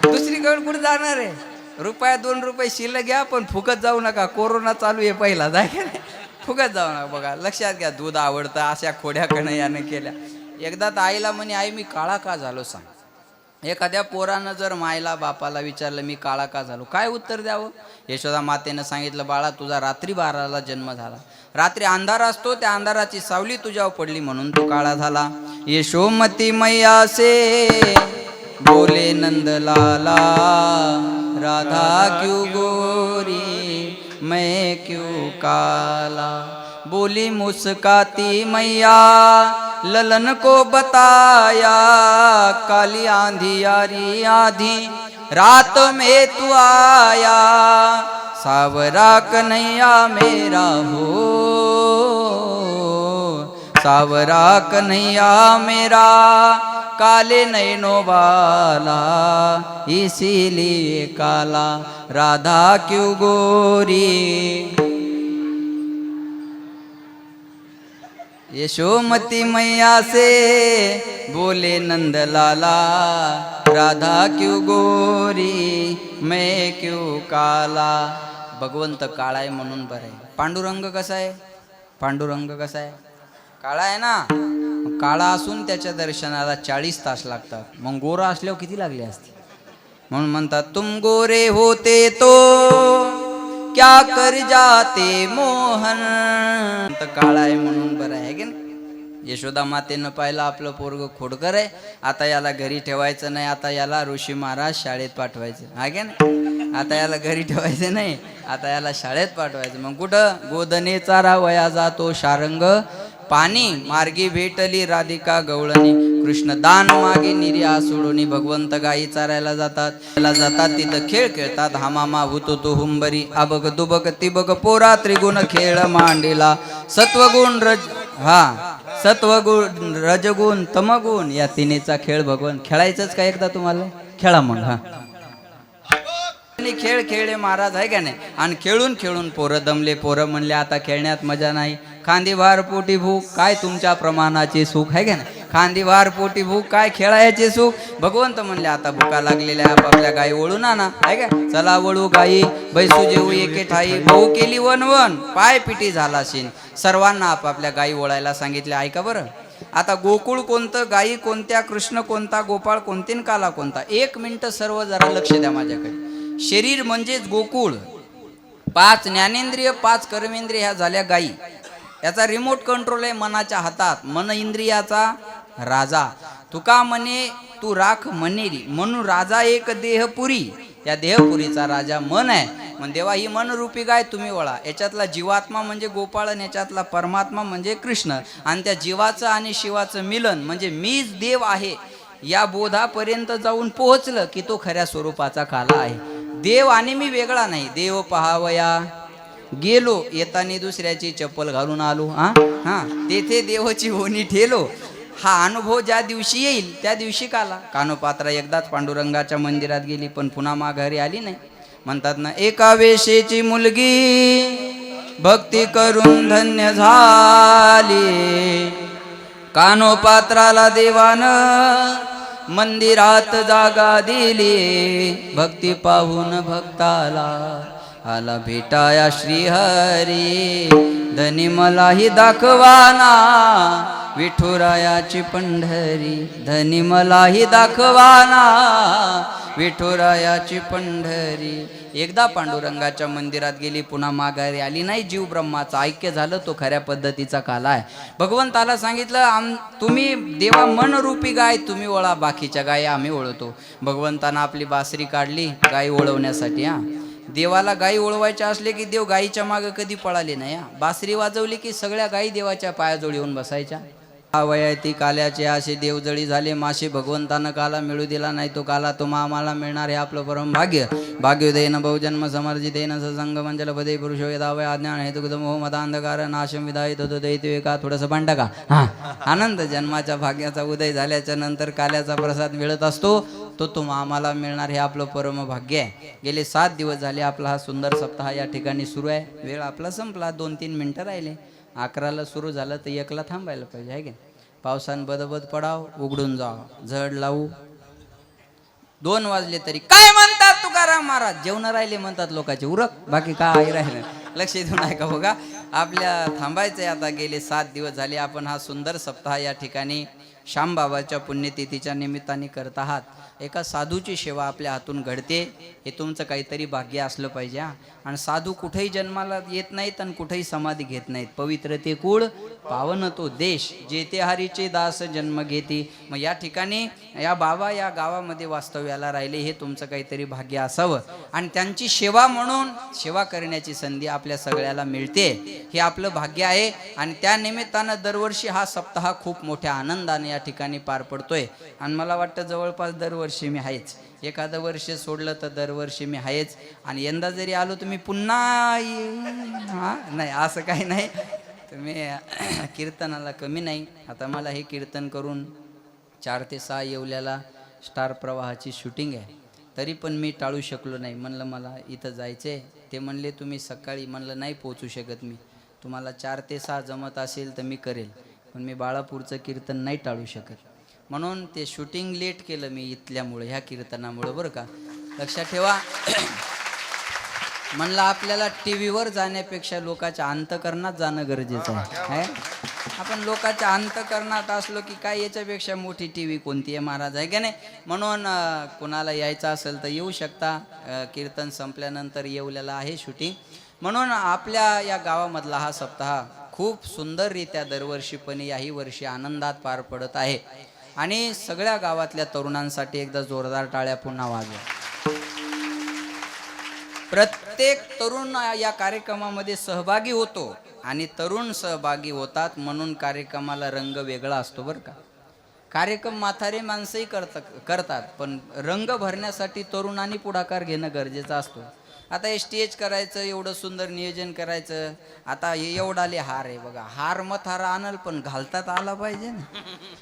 दुसरीकडे कुठे जाणार आहे. रुपया 2 रुपये शिल्लक घ्या, पण फुकत जाऊ नका. कोरोना चालू आहे पहिला, जाय का नाही, फुकत जाऊ नका. बघा लक्षात घ्या, दूध आवडतं अशा खोड्याकडनं यानं केल्या. एकदा तर आईला म्हणे, आई मी काळा का झालो सांग. एखाद्या पोरानं जर मायला बापाला विचारलं मी काळा का झालो, काय उत्तर द्यावं. यशोदा मातेनं सांगितलं, बाळा तुझा रात्री 12ला जन्म झाला. रात्री अंधार असतो, त्या अंधाराची सावली तुझ्यावर पडली म्हणून तू काळा झाला. यशोमती मैया से बोले नंदलाला, राधा क्यों गोरी मैं क्यों काला. बोली मुस्काती मैया ललन को बताया, काली आंधी यारी आधी रात में तू आया. सावरा कन्हैया मेरा हो, सावरा कन्हैया मेरा काले नैनो वाला, इसीलिए काला राधा क्यों गोरी. यशोमती मैया से बोले नंदलाला, राधा क्यों गोरी मैं क्यों काला. भगवंत काळा आहे म्हणून बरं आहे. पांडुरंग कसा आहे, पांडुरंग कसा आहे, काळा आहे ना. काळा असून त्याच्या दर्शनाला 40 तास लागतात. मग गोरा असल्यावर किती लागले असते. म्हणून म्हणतात, तुम गोरे होते तो क्या कर जाते मोहन. तर काळा आहे म्हणून बरं आहे की नाही. यशोदा मातेनं पाहिलं आपलं पोरग खोडकर आहे, आता याला घरी ठेवायचं नाही, आता याला ऋषी महाराज शाळेत पाठवायचं आहे की नाही. आता याला घरी ठेवायचं नाही, आता याला शाळेत पाठवायचं. मग कुठं गोदने चारा वया जातो शारंग पाणी, मार्गी भेटली राधिका गवळणी, कृष्ण दान मागे निर्या सोडोनी. भगवंत गायी चारायला जातात, तिथं खेळ खेळतात. हामामा भूतो तो हुंबरी, अबग दुबग तिबग पोरा त्रिगुण खेळ मांडीला. सत्वगुण सत्वगुण रजगुण तमगुण या तिन्हीचा खेळ भगवान खेळायचंच का एकदा तुम्हाला, खेळा मग. हा खेळ खेळले महाराज आहे का नाही. आणि खेळून खेळून पोरं दमले. पोरं म्हणले आता खेळण्यात मजा नाही. खांदीभार पोटी भूक काय तुमच्या प्रमाणाचे सुख आहे का नाही. खांदीभार पोटी भूक काय खेळायचे सुख. भगवंत म्हणले आता भुका लागलेल्या आपापल्या गायी वळून आणा आहे का. चला वळू गायी बैसू जेऊ एके ठाई. भाऊ केली वनवन पाय पिटी झाला शिन. सर्वांना आपापल्या गायी वळायला सांगितले. ऐका बरं, आता गोकुळ कोणतं, गायी कोणत्या, कृष्ण कोणता, गोपाळ कोणते, काला कोणता. 1 मिनिट सर्व जरा लक्ष द्या माझ्याकडे. शरीर म्हणजेच गोकुळ. 5 ज्ञानेंद्रिय 5 कर्मेंद्रिय ह्या झाल्या गायी. याचा रिमोट कंट्रोल आहे मनाच्या हातात. मन इंद्रियाचा राजा. तुका म्हणे तू राख मनेरी, म्हणून राजा एक देहपुरी. त्या देहपुरीचा राजा मन आहे. मग देवा ही मन रूपी गाय तुम्ही वळा. याच्यातला जीवात्मा म्हणजे गोपाळ आणि याच्यातला परमात्मा म्हणजे कृष्ण. आणि त्या जीवाचं आणि शिवाचं मिलन म्हणजे मीच देव आहे या बोधापर्यंत जाऊन पोहोचलं की तो खऱ्या स्वरूपाचा काला आहे. देव आणि मी वेगळा नाही. देव पहावया गेलो, येताना दुसऱ्याची चप्पल घालून आलो. हा तेथे देवाची होणी ठेलो. हा अनुभव ज्या दिवशी येईल त्या दिवशी काला. कानोपात्रा एकदाच पांडुरंगाच्या मंदिरात गेली पण पुन्हा माघारी आली नाही. म्हणतात ना, एका वेशेची मुलगी भक्ती करून धन्य झाली. कानोपात्राला देवानं मंदिरात जागा दिली. भक्ती पाहून भक्ताला आला भेटाया श्रीहरी, धनी मलाही दाखवाना विठुरायाची पंढरी, धनी मलाही दाखवाना विठुरायाची पंढरी. एकदा पांडुरंगाच्या मंदिरात गेली, पुन्हा माघारी आली नाही. जीव ब्रह्माचं ऐक्य झालं, तो खऱ्या पद्धतीचा काला आहे. भगवंताला सांगितलं, तुम्ही देवा मनरूपी गाय तुम्ही ओळा, बाकीच्या गायी आम्ही ओळखतो. भगवंतानं आपली बासरी काढली गायी ओळवण्यासाठी. देवाला गायी ओळवायच्या असले की देव गायीच्या मागं कधी पळाले नाही. बासरी वाजवली की सगळ्या गायी देवाच्या पायाजवळ येऊन बसायच्या. वयाती काल्याचे असे देवजळी झाले मासे, भगवंतानं काला मिळू दिला नाही, तो काला तुम्हा आम्हाला मिळणार हे आपलं परम भाग्य. भाग्योदयन बहुजन्म समर्जितेन ससंग मंजल पदे पुरुषो यदावय अज्ञान हेतुगत मोह मदांधकार नाशम विदाय तो दैत्य का थोडंसं भांडा का. आनंद जन्माच्या भाग्याचा उदय झाल्याच्या नंतर काल्याचा प्रसाद मिळत असतो, तो तुम्हा आम्हाला मिळणार हे आपलं परम भाग्य आहे. गेले 7 दिवस झाले आपला हा सुंदर सप्ताह या ठिकाणी सुरू आहे. वेळ आपला संपला, 2-3 मिनिटं राहिले. 11ला सुरू झालं तर 1ला थांबायला पाहिजे आहे की. पावसानं बदबद पडाव, उघडून जाव, झड लावू. 2 वाजले तरी काय म्हणतात तुकाराम महाराज, जेवण राहिले म्हणतात लोकांचे, उरक बाकी काय राहिलं. लक्ष देऊन ऐका बघा, आपल्या थांबायचंय आता. गेले 7 दिवस झाले आपण हा सुंदर सप्ताह या ठिकाणी श्यामबाबाच्या पुण्यतिथीच्या निमित्ताने करत आहात. एका साधूची सेवा आपल्या हातून घडते, हे तुमचं काहीतरी भाग्य असलं पाहिजे. आणि साधू कुठेही जन्माला येत नाहीत आणि कुठेही समाधी घेत नाहीत. पवित्र ते कुळ, पावन तो देश, जेते हरीचे दास जन्म घेते. मग या ठिकाणी या बाबा या गावामध्ये वास्तव्याला राहिले, हे तुमचं काहीतरी भाग्य असावं. आणि त्यांची सेवा म्हणून सेवा करण्याची संधी आपल्या सगळ्याला मिळते, हे आपलं भाग्य आहे. आणि त्या निमित्तानं दरवर्षी हा सप्ताह खूप मोठ्या आनंदाने या ठिकाणी पार पडतोय. आणि मला वाटतं जवळपास दरवर्षी मी आहेच, एखादं वर्ष सोडलं तर दरवर्षी मी आहेच. आणि यंदा जरी आलो तुम्ही पुन्हा नाही असं काही नाही, तुम्ही कीर्तनाला कमी नाही. आता मला हे कीर्तन करून 4 ते 6 येवल्याला स्टार प्रवाहाची शूटिंग आहे, तरी पण मी टाळू शकलो नाही. म्हणलं मला इथं जायचं आहे. ते म्हणले तुम्ही सकाळी, म्हणलं नाही पोचू शकत मी, तुम्हाला 4 ते 6 जमत असेल तर मी करेल, पण मी बाळापूरचं कीर्तन नाही टाळू शकत. म्हणून ते शूटिंग लेट केलं मी इथल्यामुळे, ह्या कीर्तनामुळं, बरं का. लक्षात ठेवा. म्हणलं आपल्याला टी व्हीवर जाण्यापेक्षा लोकांच्या अंतकरणात जाणं गरजेचं आहे. आपण लोकांच्या अंतकरणात असलो की काय याच्यापेक्षा मोठी टी व्ही कोणती आहे महाराज, आहे का नाही. म्हणून कोणाला यायचं असेल तर येऊ शकता. कीर्तन संपल्यानंतर येवल्याला आहे शूटिंग. म्हणून आपल्या या गावामधला हा सप्ताह खूप सुंदररित्या दरवर्षीपणे याही वर्षी आनंदात पार पडत आहे. आणि सगळ्या गावातल्या तरुणांसाठी एकदा जोरदार टाळ्या पुन्हा वाजवा. प्रत्येक तरुण या कार्यक्रमामध्ये सहभागी होतो आणि तरुण सहभागी होतात म्हणून कार्यक्रमाला रंग वेगळा असतो, बरं का. कार्यक्रम म्हातारे माणसंही करतात, पण रंग भरण्यासाठी तरुणांनी पुढाकार घेणं गरजेचं असतो. आता हे स्टेज करायचं, एवढं सुंदर नियोजन करायचं. आता हे एवढाले हार आहे बघा, हार मथार आणल पण घालतात आला पाहिजे ना,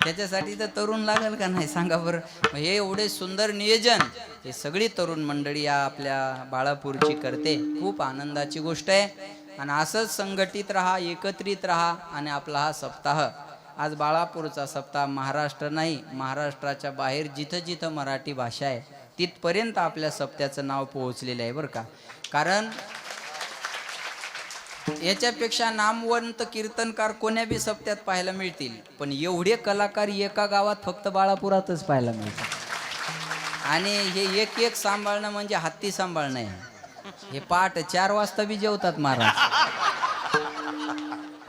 त्याच्यासाठी तर तरुण लागेल का नाही सांगा बरं. हे एवढे सुंदर नियोजन हे सगळी तरुण मंडळी या आपल्या बाळापूरची करते. खूप आनंदाची गोष्ट आहे. आणि असंच संघटित राहा, एकत्रित राहा. आणि आपला हा सप्ताह, आज बाळापूरचा सप्ताह महाराष्ट्र नाही, महाराष्ट्राच्या बाहेर जिथं जिथं मराठी भाषा आहे तिथपर्यंत आपल्या सप्त्याचं नाव पोहोचलेलं आहे, बरं का. कारण याच्यापेक्षा नामवंत कीर्तनकार कोण्या बी सप्त्यात पाहायला मिळतील, पण एवढे कलाकार एका गावात फक्त बाळापुरातच पाहायला मिळतात. आणि हे एक एक सांभाळणं म्हणजे हत्ती सांभाळणं आहे. हे पाठ 4 वाजता बी जेवतात महाराज.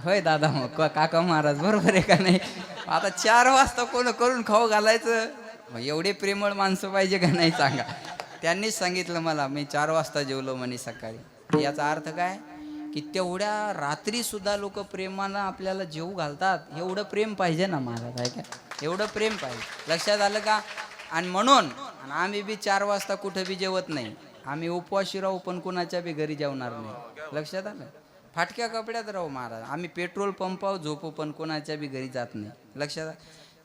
होय दादा, मग काका महाराज बरोबर आहे का नाही. आता 4 वाजता कोण करून खाऊ घालायचं, एवढे प्रेमळ माणसं पाहिजे का नाही सांगा. त्यांनीच सांगितलं मला, मी 4 वाजता जेवलो म्हणे सकाळी. याचा अर्थ काय की तेवढ्या रात्री सुद्धा लोक प्रेमानं आपल्याला जेवू घालतात. एवढं प्रेम पाहिजे ना महाराज, आहे का. एवढं प्रेम पाहिजे. लक्षात आलं का. आणि म्हणून आम्ही बी 4 वाजता कुठं बी जेवत नाही. आम्ही उपवाशी राहू पण कुणाच्या बी घरी जेवणार नाही. लक्षात आलं. फाटक्या कपड्यात राहू महाराज. आम्ही पेट्रोल पंपावर झोपू पण कोणाच्या बी घरी जात नाही. लक्षात.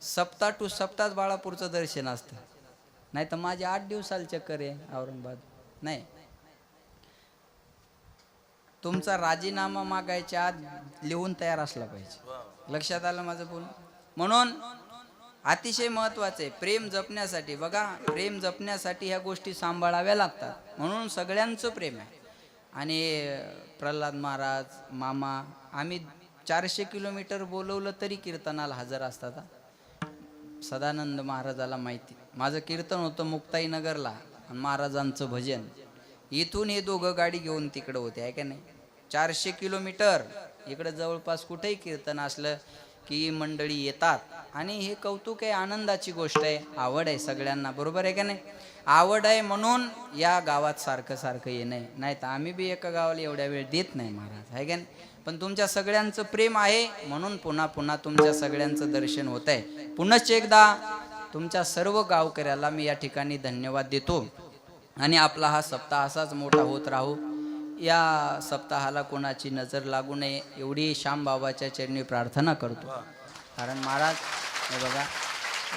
सप्ताह टू सप्ताह बाळापूरचं दर्शन असतं. नाही तर माझे 8 दिवसाला चक्कर आहे औरंगाबाद. नाही, तुमचा राजीनामा मागायच्या आत लिहून तयार असला पाहिजे. लक्षात आलं माझं बोल. म्हणून अतिशय महत्वाचं आहे प्रेम जपण्यासाठी. बघा, प्रेम जपण्यासाठी ह्या गोष्टी सांभाळाव्या लागतात. म्हणून सगळ्यांचं प्रेम आहे. आणि प्रल्हाद महाराज मामा आम्ही 400 किलोमीटर बोलवलं तरी कीर्तनाला हजर असतात. सदानंद महाराजाला माहिती माझं कीर्तन होतं मुक्ताईनगरला आणि महाराजांचं भजन. इथून हे दोघं गाडी घेऊन तिकडं होते आहे का नाही. 400 किलोमीटर इकडं जवळपास कुठेही कीर्तन असलं की मंडळी येतात. आणि हे कौतुक आहे, आनंदाची गोष्ट आहे, आवड आहे सगळ्यांना, बरोबर आहे का नाही. आवड आहे म्हणून या गावात सारखं सारखं येणं आहे. नाही तर आम्ही बी एका गावाला एवढ्या वेळ देत नाही महाराज आहे का नाही. पण तुमच्या सगळ्यांचं प्रेम आहे म्हणून पुन्हा पुन्हा तुमच्या सगळ्यांचं दर्शन होत आहे. पुनश्च एकदा तुमच्या सर्व गावकऱ्याला मी या ठिकाणी धन्यवाद देतो. आणि आपला हा सप्ताह असाच मोठा होत राहू. या सप्ताहाला कोणाची नजर लागू नये एवढी श्यामबाबाच्या चरणी प्रार्थना करतो. कारण महाराज हे बघा,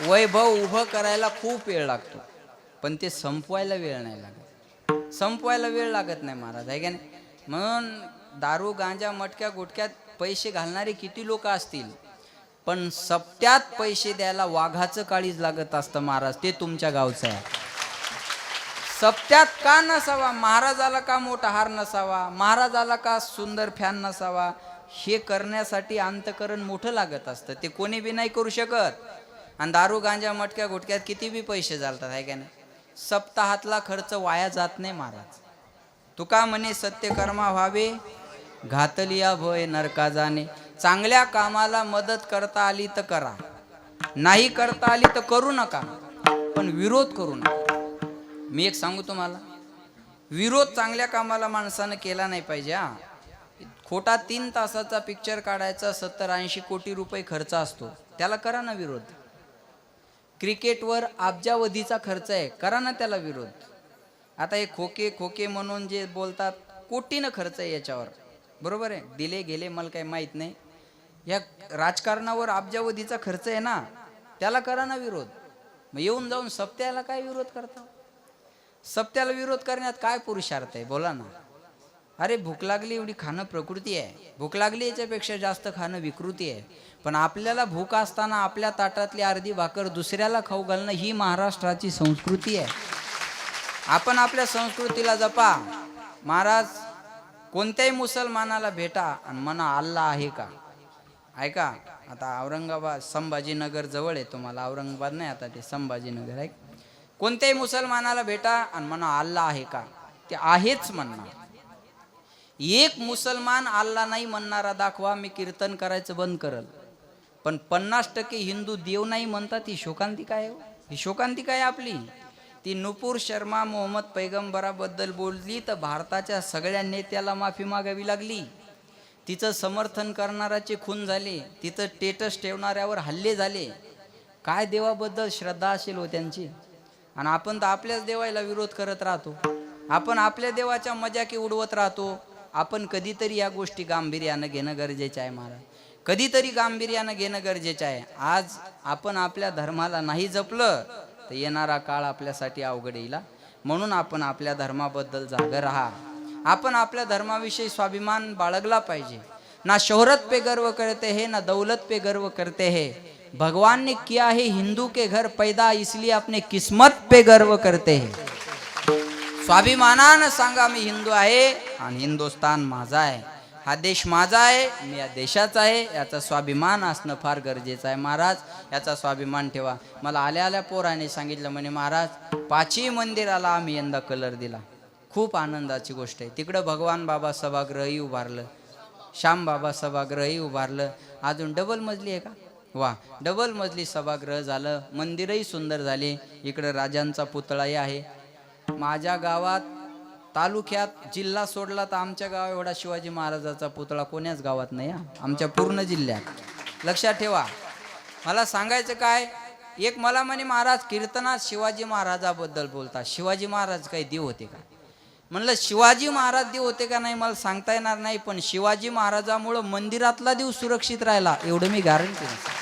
वैभव उभं करायला खूप वेळ लागतो पण ते संपवायला वेळ नाही लागत. संपवायला वेळ लागत नाही महाराज आहे का नाही. म्हणून दारू गांजा मटक्या गुटक्यात पैसे घालणारे किती लोक असतील पण सप्त्यात पैसे द्यायला वाघाचं काळीज लागत असतं महाराज. ते तुमच्या गावचं आहे. सप्त्यात का नसावा, महाराजाला का मोठा हार नसावा, महाराजाला का सुंदर फॅन नसावा, हे करण्यासाठी अंतकरण मोठं लागत असतं. ते कोणी बी नाही करू शकत. आणि दारू गांजा मटक्या गुटक्यात किती बी पैसे चालतात आहे का नाही. सप्ताहातला खर्च वाया जात नाही महाराज. तुका म्हणे सत्यकर्मा व्हावे घातलिया भय नरका जाणे. चांगल्या कामाला मदत करता आली तर करा, नाही करता आली तर करू नका, पण विरोध करू नका. मी एक सांगू तुम्हाला, विरोध चांगल्या कामाला माणसानं केला नाही पाहिजे. खोटा 3 तासाचा पिक्चर काढायचा 70-80 कोटी रुपये खर्च असतो, त्याला करा ना विरोध. क्रिकेटवर अब्जावधीचा खर्च आहे, करा ना त्याला विरोध. आता हे खोके खोके म्हणून जे बोलतात, कोटीनं खर्च आहे याच्यावर, बरोबर आहे. दिले गेले मला काही माहीत नाही. या राजकारणावर अब्जावधीचा खर्च आहे ना, त्याला करा ना विरोध. मग येऊन जाऊन सप्त्याला काय विरोध करता. सप्त्याला विरोध करण्यात काय पुरुषार्थ आहे बोला ना. अरे भूक लागली एवढी खाणं प्रकृती आहे, भूक लागली याच्यापेक्षा जास्त खाणं विकृती आहे. पण आपल्याला भूक असताना आपल्या ताटातली अर्धी भाकर दुसऱ्याला खाऊ घालणं ही महाराष्ट्राची संस्कृती आहे. आपण आपल्या संस्कृतीला जपा. महाराज कोणत्याही मुसलमानाला भेटा आणि म्हणा अल्लाह आहे का. ऐका, आता औरंगाबाद संभाजीनगर जवळ आहे तुम्हाला, औरंगाबाद नाही आता ते संभाजीनगर आहे. कोणत्याही मुसलमानाला भेटा आणि म्हणा अल्लाह आहे का, ते आहेच म्हणणार. एक मुसलमान अल्लाह नाही म्हणणारा दाखवा, मी कीर्तन करायचं बंद करल. पण 50% हिंदू देव नाही म्हणतात. ही शोकांतिका आहे. ही शोकांतिका आहे आपली. ती नुपूर शर्मा मोहम्मद पैगंबराबद्दल बोलली तर भारताच्या सगळ्या नेत्याला माफी मागावी लागली. तिचं समर्थन करणाऱ्याचे खून झाले, तिचं स्टेटस ठेवणाऱ्यावर हल्ले झाले. काय देवाबद्दल श्रद्धा असेल हो त्यांची. आणि आपण तर आपल्याच देवाला विरोध करत राहतो. आपण आपल्या देवाच्या मजाकी उडवत राहतो. आपण कधीतरी या गोष्टी गांभीर्यानं घेणं गरजेचं आहे महाराज. कधीतरी गांभीर्यानं घेणं गरजेचं आहे. आज आपण आपल्या धर्माला नाही जपलं तर येणारा काळ आपल्यासाठी अवघड येईल. म्हणून आपण आपल्या धर्माबद्दल जागर राहा. आपण आपल्या धर्माविषयी स्वाभिमान बाळगला पाहिजे. ना शोहरत पे गर्व करते हैं ना दौलत पे गर्व करते हैं. भगवान ने किया है हिंदू के घर पैदा, इसलिए अपने किस्मत पे गर्व करते हैं. स्वाभिमानानं सांगा मी हिंदू आहे आणि हिंदुस्तान माझा आहे, हा देश माझा आहे, मी या देशाचा आहे. याचा स्वाभिमान असणं फार गरजेचं आहे महाराज. याचा स्वाभिमान ठेवा. मला आल्या आल्या पोराने सांगितलं म्हणे महाराज 5ही मंदिराला आम्ही यंदा कलर दिला. खूप आनंदाची गोष्ट आहे. तिकडं भगवान बाबा सभागृहही उभारलं, श्याम बाबा सभागृहही उभारलं. अजून डबल मजली आहे का, वा, डबल मजली सभागृह झालं. मंदिरही सुंदर झाले. इकडं राजांचा पुतळाही आहे. माझ्या गावात तालुक्यात जिल्हा सोडला तर आमच्या गाव एवढा शिवाजी महाराजाचा पुतळा कोण्याच गावात नाही. आमच्या पूर्ण जिल्ह्यात. लक्षात ठेवा. मला सांगायचं काय, एक मला म्हणे महाराज कीर्तनात शिवाजी महाराजाबद्दल बोलता, शिवाजी महाराज काही देव होते का. म्हणलं शिवाजी महाराज देव होते का नाही मला सांगता येणार नाही, पण शिवाजी महाराजामुळं मंदिरातला देव सुरक्षित राहिला एवढं मी गॅरंटी देतो.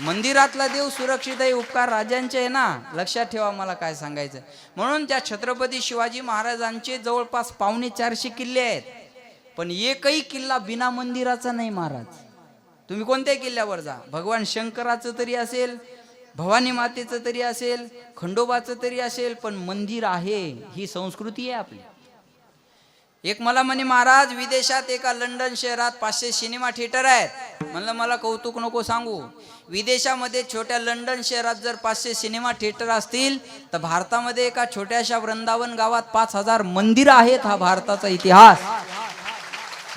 मंदिरातला देव सुरक्षित आहे, उपकार राजांचे आहे ना. लक्षात ठेवा मला काय सांगायचं. म्हणून त्या छत्रपती शिवाजी महाराजांचे जवळपास 450 किल्ले आहेत, पण एकही किल्ला बिना मंदिराचा नाही महाराज. तुम्ही कोणत्याही किल्ल्यावर जा, भगवान शंकराचं तरी असेल, भवानी मातेचं तरी असेल, खंडोबाचं तरी असेल, पण मंदिर आहे. ही संस्कृती आहे आपली. एक मला म्हणे महाराज विदेशात एका लंडन शहरात 500 सिनेमा थिएटर आहेत. म्हणलं मला कौतुक नको सांगू. विदेशामध्ये छोट्या लंडन शहरात जर 500 सिनेमा थिएटर असतील तर भारतामध्ये एका छोट्याशा वृंदावन गावात 5000 मंदिरं आहेत. हा भारताचा इतिहास.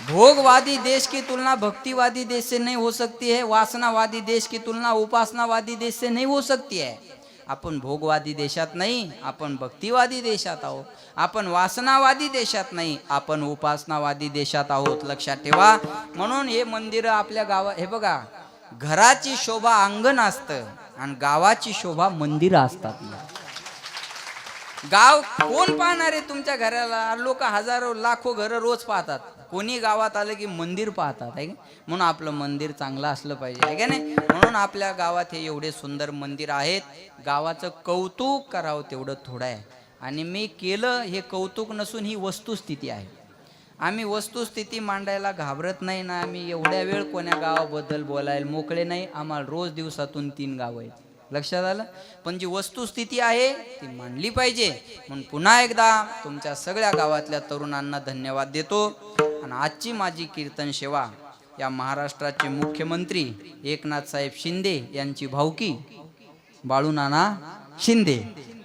भोगवादी देश की तुलना भक्तिवादी देश से नहीं हो सकती है. वासनावादी देश की तुलना उपासनावादी देश से नहीं हो सकती है. आपण भोगवादी देशात नाही, आपण भक्तिवादी देशात आहोत. आपण वासनावादी देशात नाही, आपण उपासनावादी देशात आहोत. लक्षात ठेवा. म्हणून हे मंदिर आपल्या गावात, हे बघा, घराची शोभा अंगण असतं आणि गावाची शोभा मंदिर असतात. गाव कोण पाहणार आहे तुमच्या घराला? लोक हजारो लाखो घर रोज पाहतात. कोणी गावात आलं की मंदिर पाहतात आहे. म्हणून आपलं मंदिर चांगलं असलं पाहिजे आहे का नाही. म्हणून आपल्या गावात हे एवढे सुंदर मंदिर आहेत. गावाचं कौतुक करावं तेवढं थोडं आहे. आणि मी केलं हे कौतुक नसून ही वस्तुस्थिती आहे. आम्ही वस्तुस्थिती मांडायला घाबरत नाही ना. आम्ही एवढ्या वेळ कोण्या गावाबद्दल बोलायला मोकळे नाही. आम्हाला रोज दिवसातून 3 गावं आहेत. लक्षात आलं. पण जी वस्तुस्थिती आहे ती मांडली पाहिजे. म्हणून पुन्हा एकदा तुमच्या सगळ्या गावातल्या तरुणांना धन्यवाद देतो. आणि आजची माझी कीर्तन सेवा या महाराष्ट्राचे मुख्यमंत्री एकनाथ साहेब शिंदे यांची भाऊकी बाळूनाना शिंदे,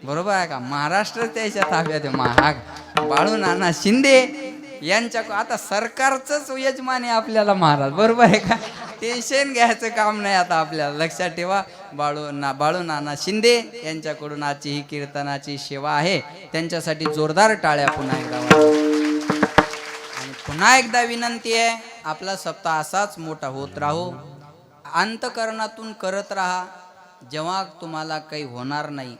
बरोबर आहे का? महाराष्ट्र त्याच्या ताब्यात आहे. महाग बाळूनाना शिंदे यांच्या, आता सरकारचंच यजमान आहे आपल्याला महाराज, बरोबर आहे का? टेन्शन घ्यायचं काम नाही आता आपल्याला. लक्षात ठेवा. बाळूनाना शिंदे यांच्याकडून आजची ही कीर्तनाची सेवा आहे. त्यांच्यासाठी जोरदार टाळ्या पुन्हा एकदा. आणि पुन्हा एकदा विनंती आहे, आपला सप्ताह असाच मोठा होत राहो. अंतकरणातून करत राहा. जेव्हा तुम्हाला काही होणार नाही,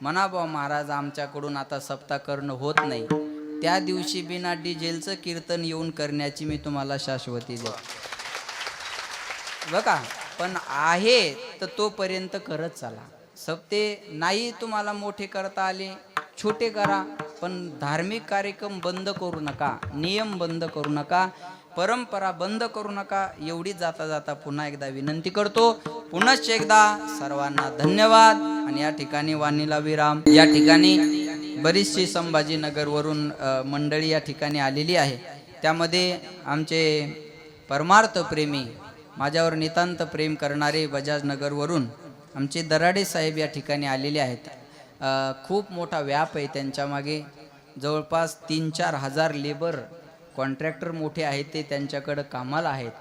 म्हणा बा महाराज आमच्याकडून आता सप्ताह करणं होत नाही, त्या दिवशी बिना डिझेलचं कीर्तन येऊन करण्याची मी तुम्हाला शाश्वती देतो बघा. पण आहे तर तोपर्यंत करत चला. सप्ते नाही तुम्हाला मोठे करता आले, छोटे करा. पण धार्मिक कार्यक्रम बंद करू नका, नियम बंद करू नका, परंपरा बंद करू नका. एवढी जाता जाता पुन्हा एकदा विनंती करतो. पुनश्च एकदा सर्वांना धन्यवाद. आणि या ठिकाणी वाणीला विराम. या ठिकाणी बरीचशी संभाजीनगरवरून मंडळी या ठिकाणी आलेली आहे. त्यामध्ये आमचे परमार्थ प्रेमी, माझ्यावर नितांत प्रेम करणारे बजाजनगरवरून आमचे दराडे साहेब या ठिकाणी आलेले आहेत. खूप मोठा व्याप आहे त्यांच्या मागे. जवळपास 3-4 हजार लेबर कॉन्ट्रॅक्टर मोठे आहेत, ते त्यांच्याकडं कामाला आहेत.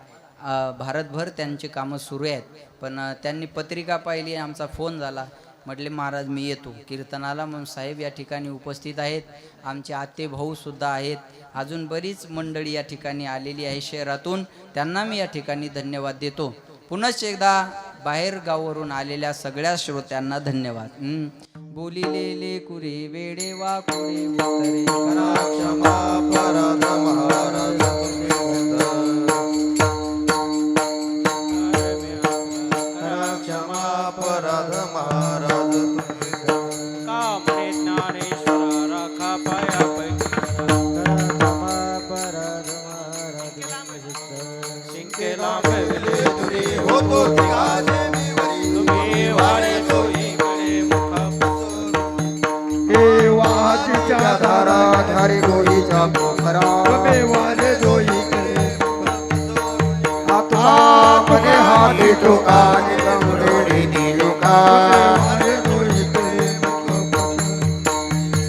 भारतभर त्यांची कामं सुरू आहेत. पण त्यांनी पत्रिका पाहिली, आमचा फोन झाला. म्हटले महाराज मी येतो कीर्तनाला. म्हणून साहेब या ठिकाणी उपस्थित आहेत. आमचे आते भाऊ सुद्धा आहेत. अजून बरीच मंडळी या ठिकाणी आलेली आहे शहरातून. त्यांना मी या ठिकाणी धन्यवाद देतो. पुनश्च एकदा बाहेर गावावरून आलेल्या सगळ्या श्रोत्यांना धन्यवाद. बोलिलेले कुरे वेडे वाकुरे उतरे करा क्षमा परद महाराज करा क्षमा परद महाराज कामने ज्ञानेश्वर राखा पाया पैकी करा परद महाराज शिंकेला पेवले तुरी होतो तिघाजे मी वरी तुम्ही वाडे तोही धारा धारे गोईचा पोखरा वाले जोई करे आत्मा मने हाती टोका निकमुरे निलोका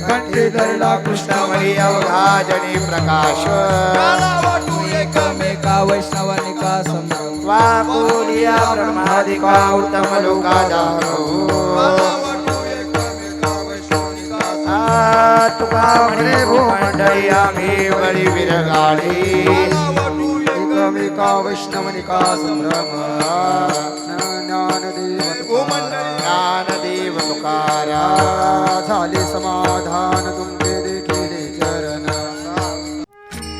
कंठे धरला कृष्णमयी अवघाजनी प्रकाश एकमेका वैष्णवानिका संभ्रम वापुरिया ब्रह्मादिका उत्तम लोका जानो तुका म्हणे भूमंडळी आम्ही वळी विरगाळी एकमेका वैष्णवनिका संभ्रम ज्ञानदेव तुकारा झाले समाधान तुमचे देखील चरण.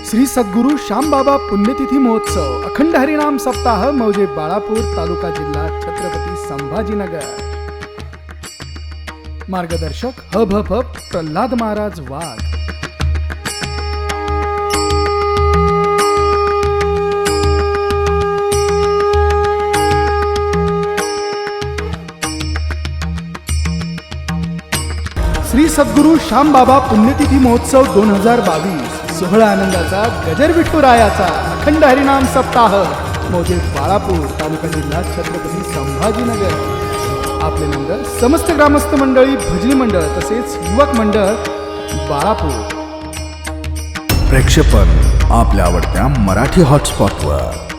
श्री सद्गुरु श्यामबाबा पुण्यतिथी महोत्सव अखंड हरिनाम सप्ताह मौजे बाळापूर तालुका जिल्हा छत्रपती संभाजीनगर. मार्गदर्शक हभ प्रल्हाद महाराज वाघ. श्री सद्गुरु श्यामबाबा पुण्यतिथी महोत्सव 2022 सोहळा आनंदाचा गजर विठुरायाचा अखंड हरिनाम सप्ताह मौजे बाळापूर तालुका जिल्हा छत्रपती संभाजीनगर. आपले नंबर समस्त ग्रामस्थ मंडळी, भजनी मंडळ तसेच युवक मंडळ बाळापूर. प्रक्षेपण आपल्या आवडत्या मराठी हॉटस्पॉटवर.